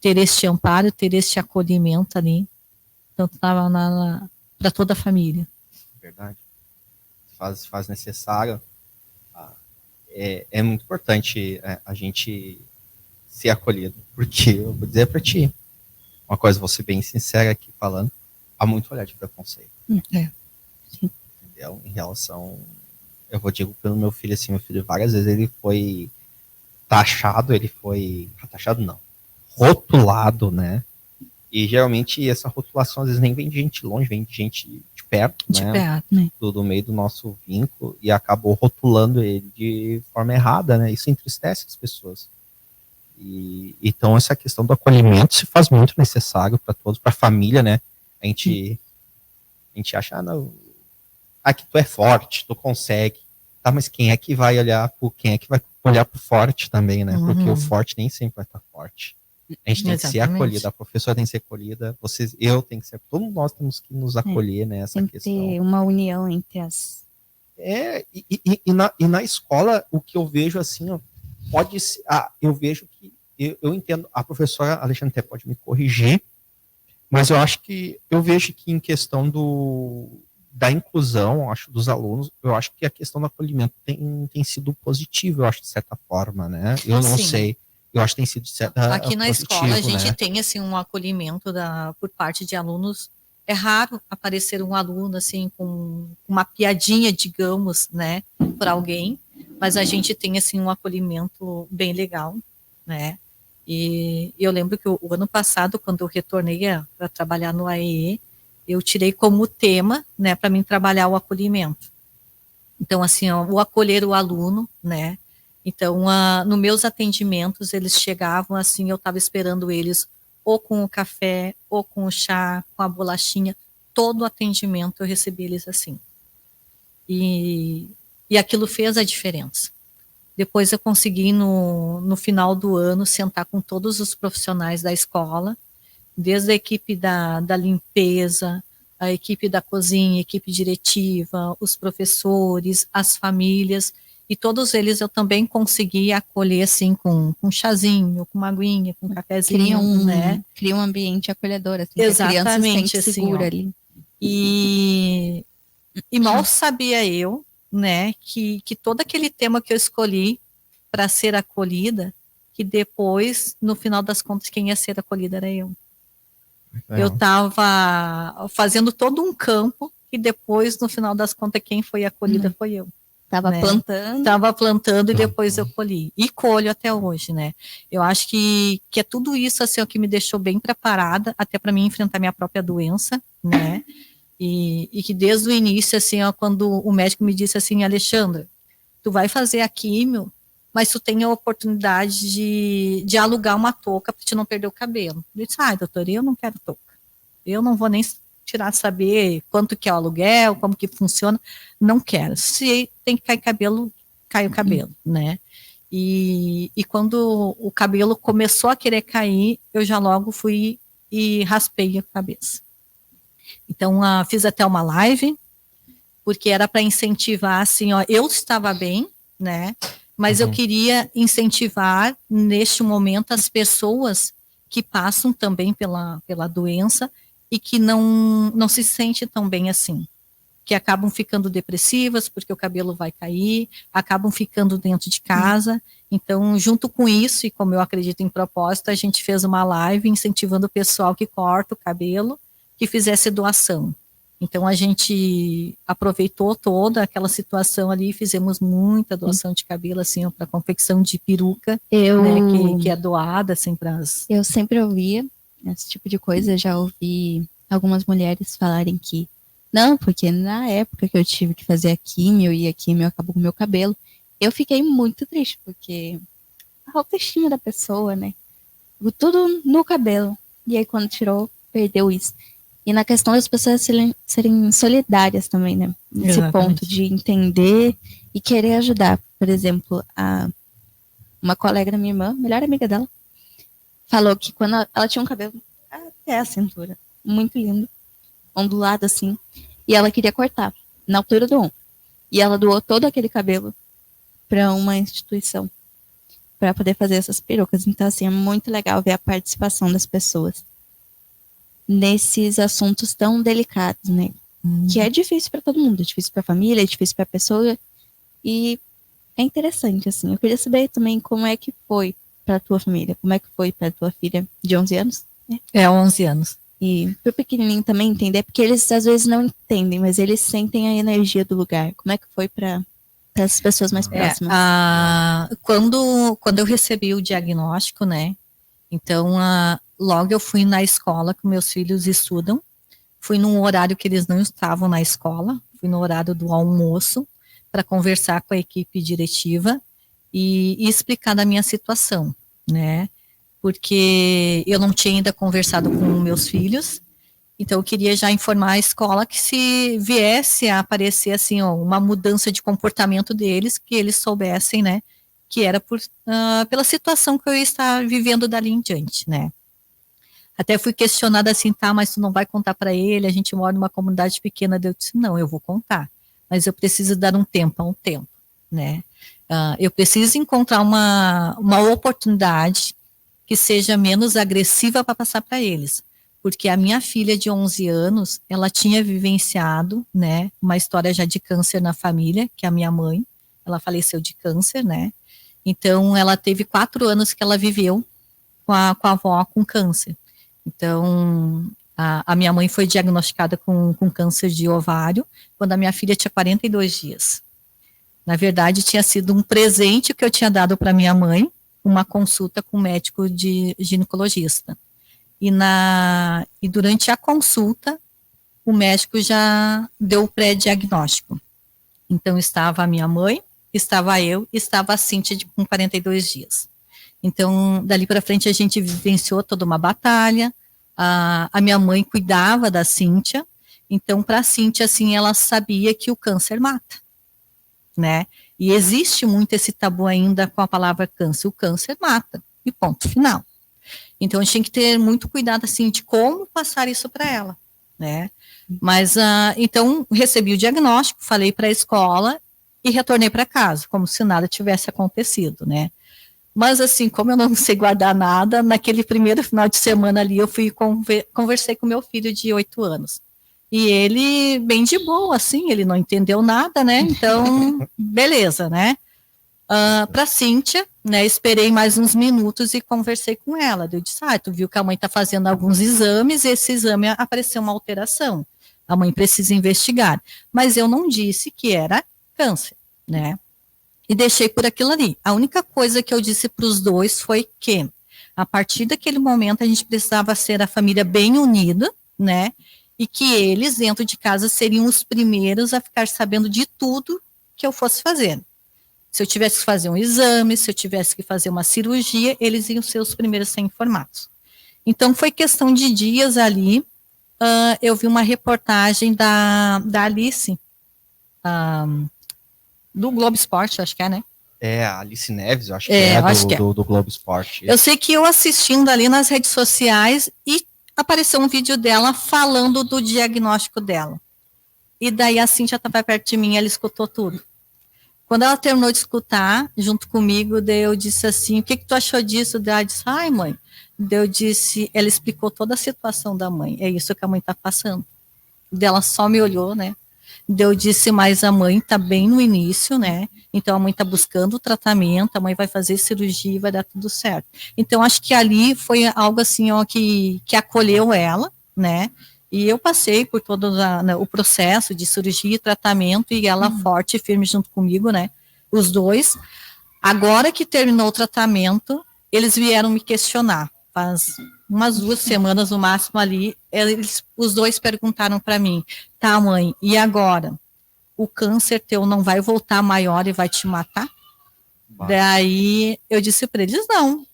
ter este amparo, ter este acolhimento ali, tanto para toda a família. Verdade. Faz necessário. É muito importante a gente ser acolhido, porque eu vou dizer para ti, uma coisa, vou ser bem sincera aqui falando, há muito olhar de preconceito. Entendeu? Em relação, eu vou dizer pelo meu filho, assim, meu filho várias vezes ele foi taxado não, rotulado, né? E geralmente essa rotulação às vezes nem vem de gente longe, vem de gente de perto, né? Do meio do nosso vínculo, e acabou rotulando ele de forma errada, né? Isso entristece as pessoas. Então essa questão do acolhimento se faz muito necessário para todos, para a família, né? A gente acha, não, que tu é forte, tu consegue. Tá, mas quem é que vai olhar pro forte também, né? Porque o forte nem sempre vai estar forte. A gente tem que ser acolhida, a professora tem que ser acolhida, eu tenho que ser, todos nós temos que nos acolher nessa questão. Tem que ter uma união entre as... E na escola, o que eu vejo, assim, ó, pode ser, eu vejo que, eu entendo, a professora Alexandre até pode me corrigir, mas eu vejo que em questão da inclusão, acho, dos alunos, eu acho que a questão do acolhimento tem sido positivo, eu acho, de certa forma, né? Eu não sei. Eu acho que tem sido aqui na escola a gente tem, assim, um acolhimento por parte de alunos. É raro aparecer um aluno, assim, com uma piadinha, digamos, né, por alguém, mas a gente tem, assim, um acolhimento bem legal, né. E eu lembro que o ano passado, quando eu retornei para trabalhar no AEE, eu tirei como tema, né, para mim trabalhar o acolhimento. Então, assim, ó, o acolher o aluno, né. Então, nos meus atendimentos, eles chegavam assim, eu estava esperando eles ou com o café, ou com o chá, com a bolachinha, todo o atendimento eu recebi eles assim. E aquilo fez a diferença. Depois eu consegui, no final do ano, sentar com todos os profissionais da escola, desde a equipe da limpeza, a equipe da cozinha, a equipe diretiva, os professores, as famílias, e todos eles eu também consegui acolher, assim, com um chazinho, com uma aguinha, com um cafezinho, né? Cria um ambiente acolhedor, assim, exatamente, que a criança se sente assim, segura ali. E mal sabia eu, né, que todo aquele tema que eu escolhi para ser acolhida, que depois, no final das contas, quem ia ser acolhida era eu. Eu estava fazendo todo um campo, e depois, no final das contas, quem foi acolhida foi eu. Estava plantando e depois eu colhi. E colho até hoje, né? Eu acho que é tudo isso, assim, o que me deixou bem preparada, até para mim enfrentar minha própria doença, né? E que desde o início, assim, ó, quando o médico me disse assim, Alexandra, tu vai fazer a químio, mas tu tem a oportunidade de alugar uma touca para te não perder o cabelo. Eu disse, doutora, eu não quero touca. Eu não vou nem tirar saber quanto que é o aluguel, como que funciona, não quero. Se tem que cair cabelo, cai o cabelo, né? E quando o cabelo começou a querer cair, eu já logo fui e raspei a cabeça. Então, fiz até uma live, porque era para incentivar, assim, ó, eu estava bem, né? Mas eu queria incentivar, neste momento, as pessoas que passam também pela doença e que não se sentem tão bem assim, que acabam ficando depressivas porque o cabelo vai cair, acabam ficando dentro de casa. Então, junto com isso, e como eu acredito em propósito, a gente fez uma live incentivando o pessoal que corta o cabelo, que fizesse doação. Então, a gente aproveitou toda aquela situação ali, fizemos muita doação de cabelo, assim, para confecção de peruca, né, que é doada, assim, para as... Eu sempre ouvia esse tipo de coisa, já ouvi algumas mulheres falarem que não, porque na época que eu tive que fazer a químio e a químio acabou com o meu cabelo, eu fiquei muito triste, porque a autoestima da pessoa, né, tudo no cabelo, e aí quando tirou, perdeu isso. E na questão das pessoas serem solidárias também, né, nesse ponto de entender e querer ajudar. Por exemplo, uma colega da minha irmã, melhor amiga dela, falou que quando ela tinha um cabelo até a cintura, muito lindo, ondulado assim, e ela queria cortar na altura do ombro. E ela doou todo aquele cabelo para uma instituição para poder fazer essas perucas. Então, assim, é muito legal ver a participação das pessoas nesses assuntos tão delicados, né? Que é difícil para todo mundo, é difícil para a família, é difícil para a pessoa, e é interessante, assim. Eu queria saber também como é que foi para tua família, como é que foi para tua filha de 11 anos, né? 11 anos. E pro pequenininho também entender, porque eles às vezes não entendem, mas eles sentem a energia do lugar. Como é que foi para as pessoas mais próximas? Quando eu recebi o diagnóstico, né? Então, logo eu fui na escola que meus filhos estudam. Fui num horário que eles não estavam na escola. Fui no horário do almoço para conversar com a equipe diretiva e explicar da minha situação, né? Porque eu não tinha ainda conversado com meus filhos, então eu queria já informar a escola que se viesse a aparecer assim, uma mudança de comportamento deles, que eles soubessem, né, que era pela situação que eu estava vivendo dali em diante, né. Até fui questionada assim, tá, mas tu não vai contar para ele, a gente mora numa comunidade pequena, eu disse, não, eu vou contar, mas eu preciso dar um tempo a um tempo, né. Eu preciso encontrar uma oportunidade que seja menos agressiva para passar para eles, porque a minha filha de 11 anos, ela tinha vivenciado, né, uma história já de câncer na família, que é a minha mãe, ela faleceu de câncer, né, então ela teve 4 anos que ela viveu com a avó com câncer, então a minha mãe foi diagnosticada com câncer de ovário, quando a minha filha tinha 42 dias, na verdade tinha sido um presente que eu tinha dado para minha mãe, uma consulta com o médico de ginecologista. E durante a consulta, o médico já deu o pré-diagnóstico. Então, estava a minha mãe, estava eu, estava a Cíntia com 42 dias. Então, dali para frente, a gente vivenciou toda uma batalha. A minha mãe cuidava da Cíntia. Então, para a Cíntia, assim, ela sabia que o câncer mata, né? E existe muito esse tabu ainda com a palavra câncer. O câncer mata, e ponto final. Então, a gente tem que ter muito cuidado, assim, de como passar isso para ela, né? Mas, então, recebi o diagnóstico, falei para a escola e retornei para casa, como se nada tivesse acontecido, né? Mas, assim, como eu não sei guardar nada, naquele primeiro final de semana ali, eu fui conversei com meu filho de 8 anos. E ele, bem de boa, assim, ele não entendeu nada, né? Então, beleza, né? Para Cíntia, né? Esperei mais uns minutos e conversei com ela. Eu disse, tu viu que a mãe está fazendo alguns exames e esse exame apareceu uma alteração. A mãe precisa investigar. Mas eu não disse que era câncer, né? E deixei por aquilo ali. A única coisa que eu disse para os dois foi que, a partir daquele momento, a gente precisava ser a família bem unida, né? E que eles, dentro de casa, seriam os primeiros a ficar sabendo de tudo que eu fosse fazer. Se eu tivesse que fazer um exame, se eu tivesse que fazer uma cirurgia, eles iam ser os primeiros a ser informados. Então, foi questão de dias ali, eu vi uma reportagem da Alice, do Globo Esporte, acho que é, né? É, a Alice Neves, eu acho que é do Globo Esporte. Eu sei que eu assistindo ali nas redes sociais e apareceu um vídeo dela falando do diagnóstico dela. E daí a Cíntia estava perto de mim, ela escutou tudo. Quando ela terminou de escutar, junto comigo, daí eu disse assim, o que tu achou disso? Daí ela disse, ai mãe, daí eu disse, ela explicou toda a situação da mãe, é isso que a mãe está passando. Daí ela só me olhou, né? Daí eu disse, mas a mãe está bem no início, né? Então a mãe está buscando o tratamento, a mãe vai fazer cirurgia e vai dar tudo certo. Então acho que ali foi algo assim, ó, que acolheu ela, né? E eu passei por todo o processo de cirurgia e tratamento, e ela forte e firme junto comigo, né? Os dois. Agora que terminou o tratamento, eles vieram me questionar. Faz umas 2 semanas no máximo ali, os dois perguntaram para mim: tá, mãe, e agora? O câncer teu não vai voltar maior e vai te matar? Daí eu disse para eles: não.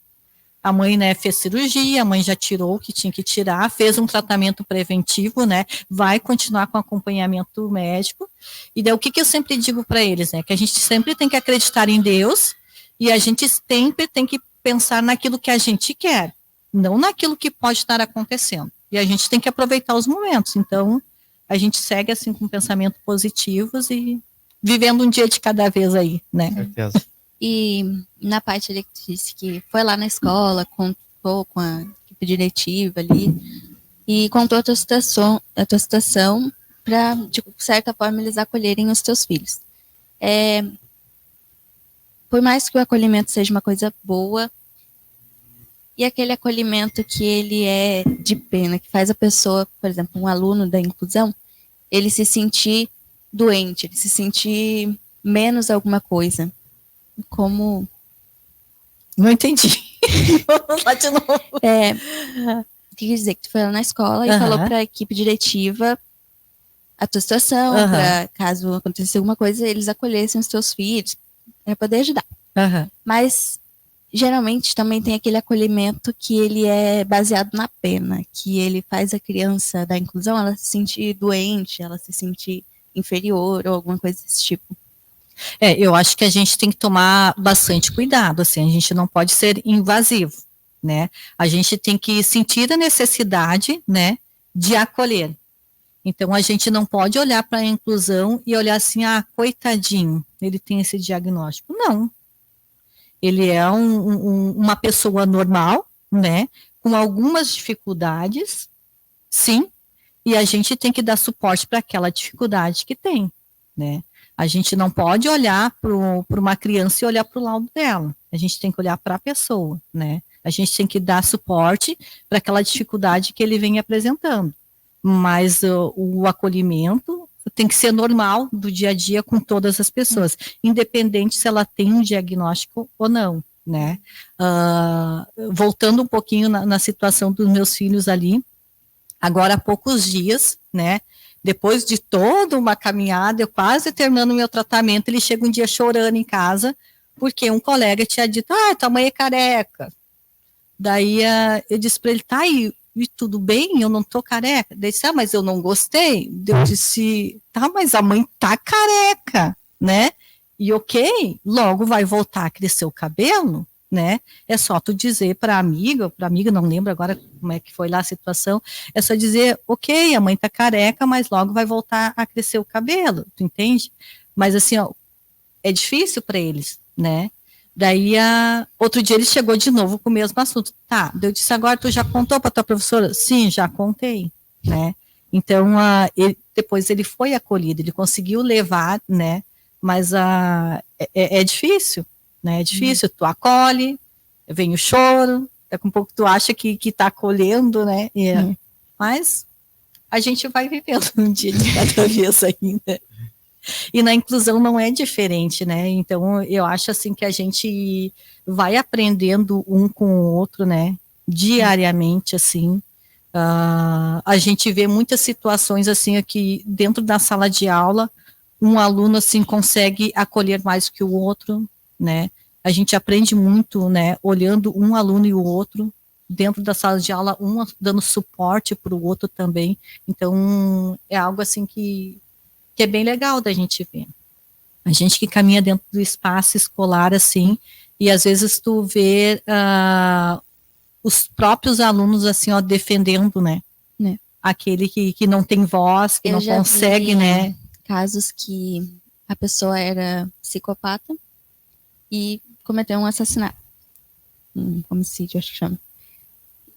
A mãe, né, fez cirurgia, a mãe já tirou o que tinha que tirar, fez um tratamento preventivo, né, vai continuar com acompanhamento médico. E daí o que eu sempre digo para eles, né, que a gente sempre tem que acreditar em Deus e a gente sempre tem que pensar naquilo que a gente quer, não naquilo que pode estar acontecendo. E a gente tem que aproveitar os momentos. Então, a gente segue assim com pensamentos positivos e vivendo um dia de cada vez aí, né? Certeza. E na parte ali que disse que foi lá na escola, contou com a equipe diretiva ali, e contou a tua situação para, de certa forma, eles acolherem os teus filhos. Por mais que o acolhimento seja uma coisa boa, e aquele acolhimento que ele é de pena, que faz a pessoa, por exemplo, um aluno da inclusão, ele se sentir doente, ele se sentir menos alguma coisa. Como... Não entendi. Vamos lá de novo. Quer dizer que tu foi lá na escola e falou para a equipe diretiva a tua situação, para caso acontecesse alguma coisa, eles acolhessem os teus filhos, para poder ajudar. Mas, geralmente, também tem aquele acolhimento que ele é baseado na pena, que ele faz a criança da inclusão, ela se sentir doente, ela se sentir inferior ou alguma coisa desse tipo. Eu acho que a gente tem que tomar bastante cuidado, assim, a gente não pode ser invasivo, né? A gente tem que sentir a necessidade, né, de acolher. Então, a gente não pode olhar para a inclusão e olhar assim, coitadinho, ele tem esse diagnóstico. Não. Ele é uma pessoa normal, né, com algumas dificuldades, sim, e a gente tem que dar suporte para aquela dificuldade que tem, né? A gente não pode olhar para uma criança e olhar para o lado dela. A gente tem que olhar para a pessoa, né? A gente tem que dar suporte para aquela dificuldade que ele vem apresentando. Mas o acolhimento tem que ser normal do dia a dia com todas as pessoas, independente se ela tem um diagnóstico ou não, né? Voltando um pouquinho na situação dos meus filhos ali, agora há poucos dias, né? Depois de toda uma caminhada, eu quase terminando o meu tratamento, ele chega um dia chorando em casa, porque um colega tinha dito: tua mãe é careca. Daí eu disse para ele: tá aí, e tudo bem, eu não tô careca. Daí disse: mas eu não gostei. Eu disse: tá, mas a mãe tá careca, né? E ok, logo vai voltar a crescer o cabelo, né? É só tu dizer para amiga, não lembro agora como é que foi lá a situação, é só dizer: ok, a mãe tá careca, mas logo vai voltar a crescer o cabelo, tu entende? Mas assim, é difícil para eles, né? Daí, outro dia ele chegou de novo com o mesmo assunto. Tá, eu disse: agora tu já contou para tua professora? Sim, já contei, né? Então, depois ele foi acolhido, ele conseguiu levar, né? Mas é difícil, né? É difícil, tu acolhe, vem o choro, daqui a pouco tu acha que tá acolhendo, né? Mas a gente vai vivendo um dia de cada vez ainda. E na inclusão não é diferente, né? Então, eu acho assim que a gente vai aprendendo um com o outro, né? Diariamente, assim. A gente vê muitas situações assim aqui dentro da sala de aula, um aluno assim consegue acolher mais que o outro, né? A gente aprende muito, né? Olhando um aluno e o outro dentro da sala de aula, um dando suporte para o outro também. Então, é algo assim que é bem legal da gente ver. A gente que caminha dentro do espaço escolar, assim, e às vezes tu vê os próprios alunos, assim, defendendo, né? Aquele que não tem voz, que não consegue, né? Casos que a pessoa era psicopata e cometeu um assassinato. Um homicídio, acho que chama.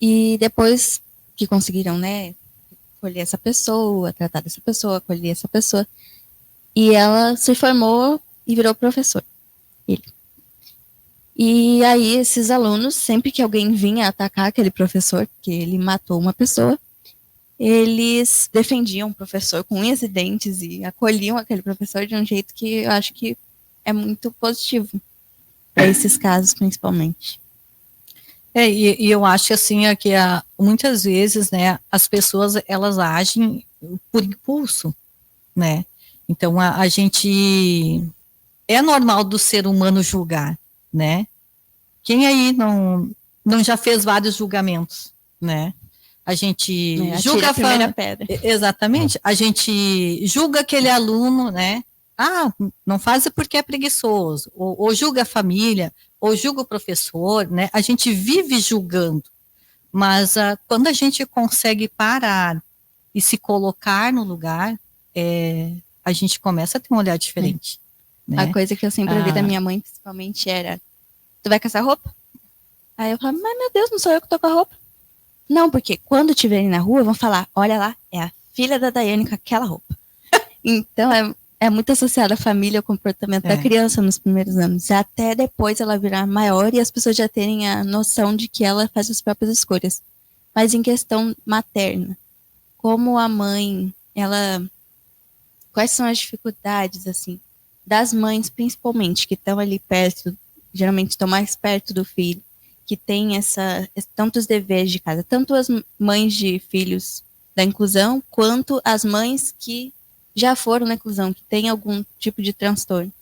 E depois que conseguiram, né, acolher essa pessoa, tratar dessa pessoa, acolher essa pessoa. E ela se formou e virou professor. E aí esses alunos, sempre que alguém vinha atacar aquele professor, que ele matou uma pessoa, eles defendiam o professor com unhas e dentes e acolhiam aquele professor de um jeito que eu acho que é muito positivo para esses casos, principalmente. E eu acho assim que muitas vezes, né, as pessoas elas agem por impulso, né? Então a gente é normal do ser humano julgar, né? Quem aí não já fez vários julgamentos, né? A gente julga a primeira pedra. Exatamente. A gente julga aquele aluno, né? Ah, não faz porque é preguiçoso. Ou julga a família, ou julga o professor, né? A gente vive julgando. Mas quando a gente consegue parar e se colocar no lugar, a gente começa a ter um olhar diferente. Né? A coisa que eu sempre ouvi da minha mãe, principalmente, era: tu vai caçar roupa? Aí eu falava: mas meu Deus, não sou eu que tô com a roupa. Não, porque quando te verem na rua, vão falar: olha lá, é a filha da Daiane com aquela roupa. Então, é muito associado à família, ao comportamento da criança nos primeiros anos. Até depois ela virar maior e as pessoas já terem a noção de que ela faz as próprias escolhas. Mas em questão materna, como a mãe, quais são as dificuldades, assim, das mães, principalmente, que estão ali perto, geralmente estão mais perto do filho, que tem tantos deveres de casa, tanto as mães de filhos da inclusão, quanto as mães que já foram na inclusão, que têm algum tipo de transtorno.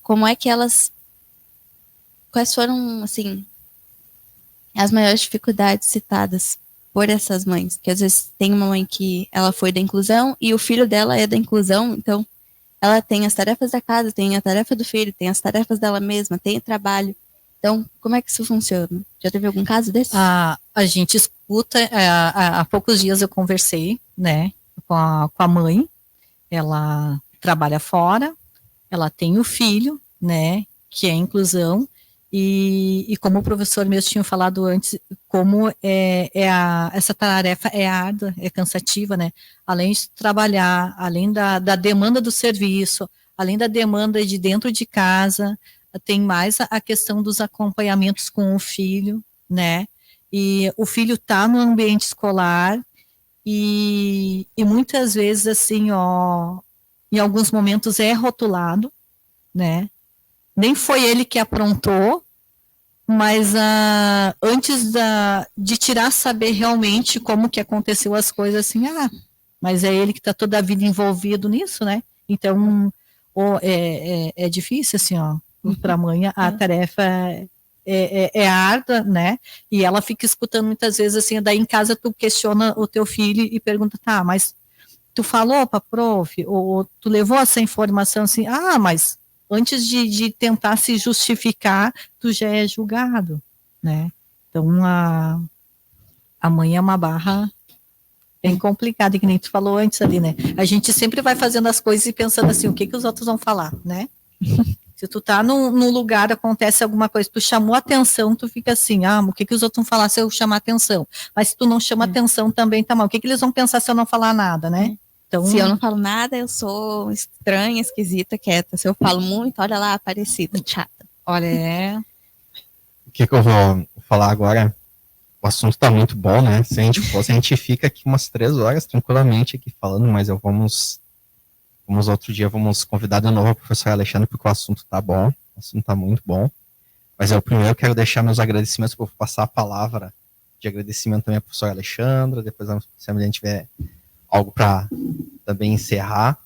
Como é que quais foram, assim, as maiores dificuldades citadas por essas mães? Que às vezes tem uma mãe que ela foi da inclusão e o filho dela é da inclusão, então ela tem as tarefas da casa, tem a tarefa do filho, tem as tarefas dela mesma, tem o trabalho. Então, como é que isso funciona? Já teve algum caso desse? A gente escuta, há poucos dias eu conversei, né, com a mãe, ela trabalha fora, ela tem o filho, né, que é inclusão, e como o professor mesmo tinha falado antes, como essa tarefa é árdua, é cansativa, né, além de trabalhar, além da demanda do serviço, além da demanda de dentro de casa, tem mais a questão dos acompanhamentos com o filho, né, e o filho está no ambiente escolar, e muitas vezes, assim, em alguns momentos é rotulado, né? Nem foi ele que aprontou, mas antes de tirar saber realmente como que aconteceu as coisas, assim, mas é ele que está toda a vida envolvido nisso, né? Então, é difícil, assim, para a mãe a tarefa é árdua, né? E ela fica escutando muitas vezes assim, daí em casa tu questiona o teu filho e pergunta, tá, mas tu falou para prof, ou tu levou essa informação assim, mas antes de tentar se justificar, tu já é julgado, né? Então a mãe é uma barra bem complicada, que nem tu falou antes ali, né? A gente sempre vai fazendo as coisas e pensando assim, o que os outros vão falar, né? Se tu tá num lugar, acontece alguma coisa, tu chamou atenção, tu fica assim, o que os outros vão falar se eu chamar atenção? Mas se tu não chama atenção, também tá mal. O que eles vão pensar se eu não falar nada, né? Então, se eu não falo nada, eu sou estranha, esquisita, quieta. Se eu falo muito, olha lá, parecida, chata. Olha, O que eu vou falar agora? O assunto tá muito bom, né? Se a gente fosse, a gente fica aqui umas 3 horas tranquilamente aqui falando, mas vamos outro dia, vamos convidar de novo o professor Alexandre, porque o assunto tá bom, o assunto tá muito bom. Mas eu primeiro quero deixar meus agradecimentos, vou passar a palavra de agradecimento também ao professor Alexandre, depois se a gente tiver algo para também encerrar.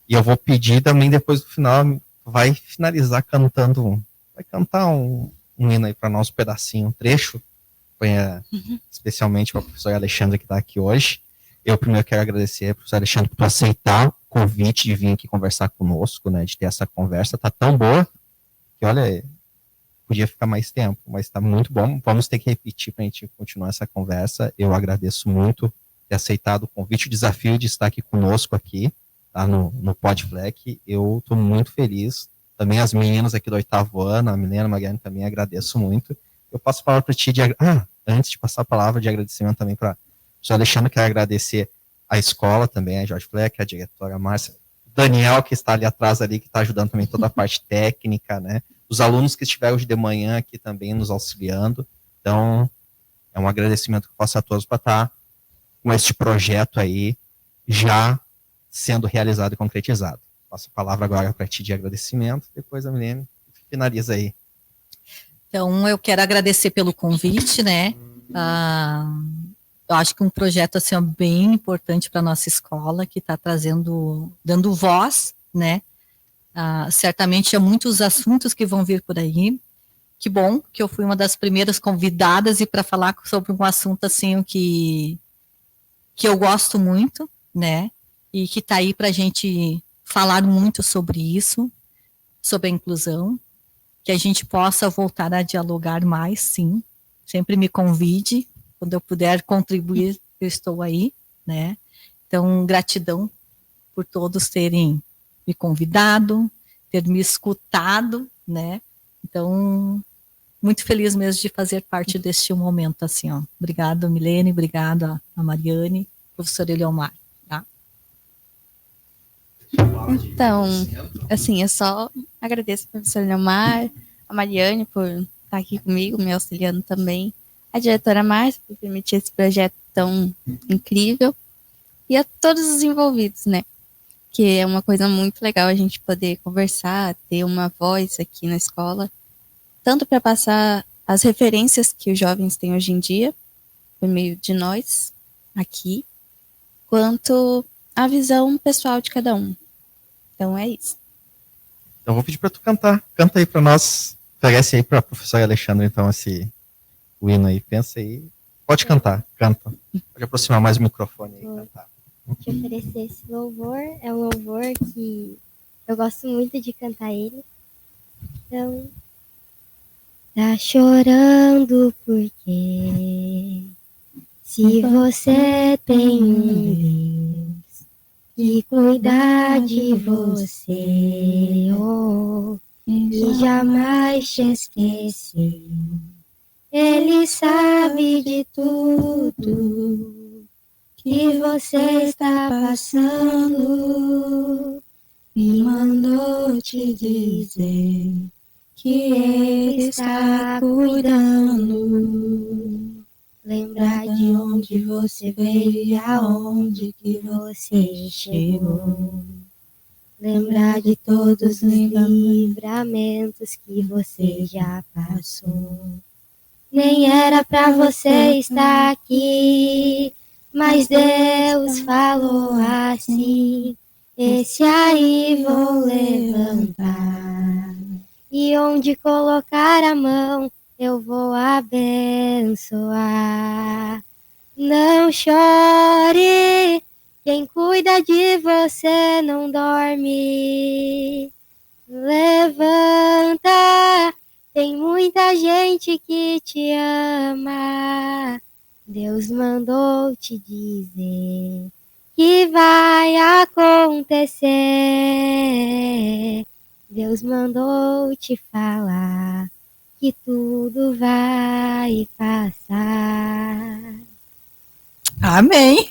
E eu vou pedir também, depois do final, vai finalizar cantando, vai cantar um hino aí para nós, um pedacinho, um trecho, especialmente para o professor Alexandre que está aqui hoje. Eu primeiro quero agradecer ao professor Alexandre por aceitar o convite de vir aqui conversar conosco, né, de ter essa conversa, tá tão boa, que olha, podia ficar mais tempo, mas tá muito bom, vamos ter que repetir para a gente continuar essa conversa. Eu agradeço muito ter aceitado o convite, o desafio de estar aqui conosco aqui, tá, no PodFleck. Eu estou muito feliz, também as meninas aqui do 8º ano, a Milena, a Mariana, também agradeço muito. Eu passo a palavra para ti, antes de passar a palavra de agradecimento também para o Alexandre, quero agradecer a escola também, a Jorge Fleck, a diretora Márcia, Daniel, que está ali atrás, ali, que está ajudando também toda a parte técnica, né? Os alunos que estiveram hoje de manhã aqui também nos auxiliando. Então, é um agradecimento que eu faço a todos para estar com este projeto aí já sendo realizado e concretizado. Passo a palavra agora para ti de agradecimento, depois a Milene finaliza aí. Então, eu quero agradecer pelo convite, né? Eu acho que um projeto assim, bem importante para a nossa escola, que está dando voz, né? Certamente há muitos assuntos que vão vir por aí. Que bom que eu fui uma das primeiras convidadas e para falar sobre um assunto assim que eu gosto muito, né? E que está aí para a gente falar muito sobre isso, sobre a inclusão, que a gente possa voltar a dialogar mais, sim. Sempre me convide, quando eu puder contribuir, eu estou aí, né? Então, gratidão por todos terem me convidado, ter me escutado, né? Então, muito feliz mesmo de fazer parte deste momento, assim, ó. Obrigado, Milene, obrigado a Mariane, professor Eliomar. Tá? Então, assim, eu só agradeço ao professor Eliomar, a Mariane por estar aqui comigo, me auxiliando também, a diretora Márcia por permitir esse projeto tão incrível, e a todos os envolvidos, né? Que é uma coisa muito legal a gente poder conversar, ter uma voz aqui na escola, tanto para passar as referências que os jovens têm hoje em dia, por meio de nós, aqui, quanto a visão pessoal de cada um. Então é isso. Então vou pedir para tu cantar. Canta aí para nós. Oferece aí para a professora Alexandra, então, o hino aí. Pensa aí. Pode cantar, canta. Pode aproximar mais o microfone aí e cantar. Te oferecer esse louvor. É um louvor que eu gosto muito de cantar ele. Então, tá chorando porque se você tem um Deus que cuida de você, oh, e jamais te esqueceu. Ele sabe de tudo que você está passando e mandou te dizer que Ele está cuidando. Lembrar de onde você veio e aonde que você chegou. Lembrar de todos os livramentos que você já passou. Nem era pra você estar aqui, mas Deus falou assim: esse aí vou levantar, e onde colocar a mão eu vou abençoar. Não chore, quem cuida de você não dorme. Levanta, tem muita gente que te ama. Deus mandou te dizer que vai acontecer. Deus mandou te falar que tudo vai passar. Amém!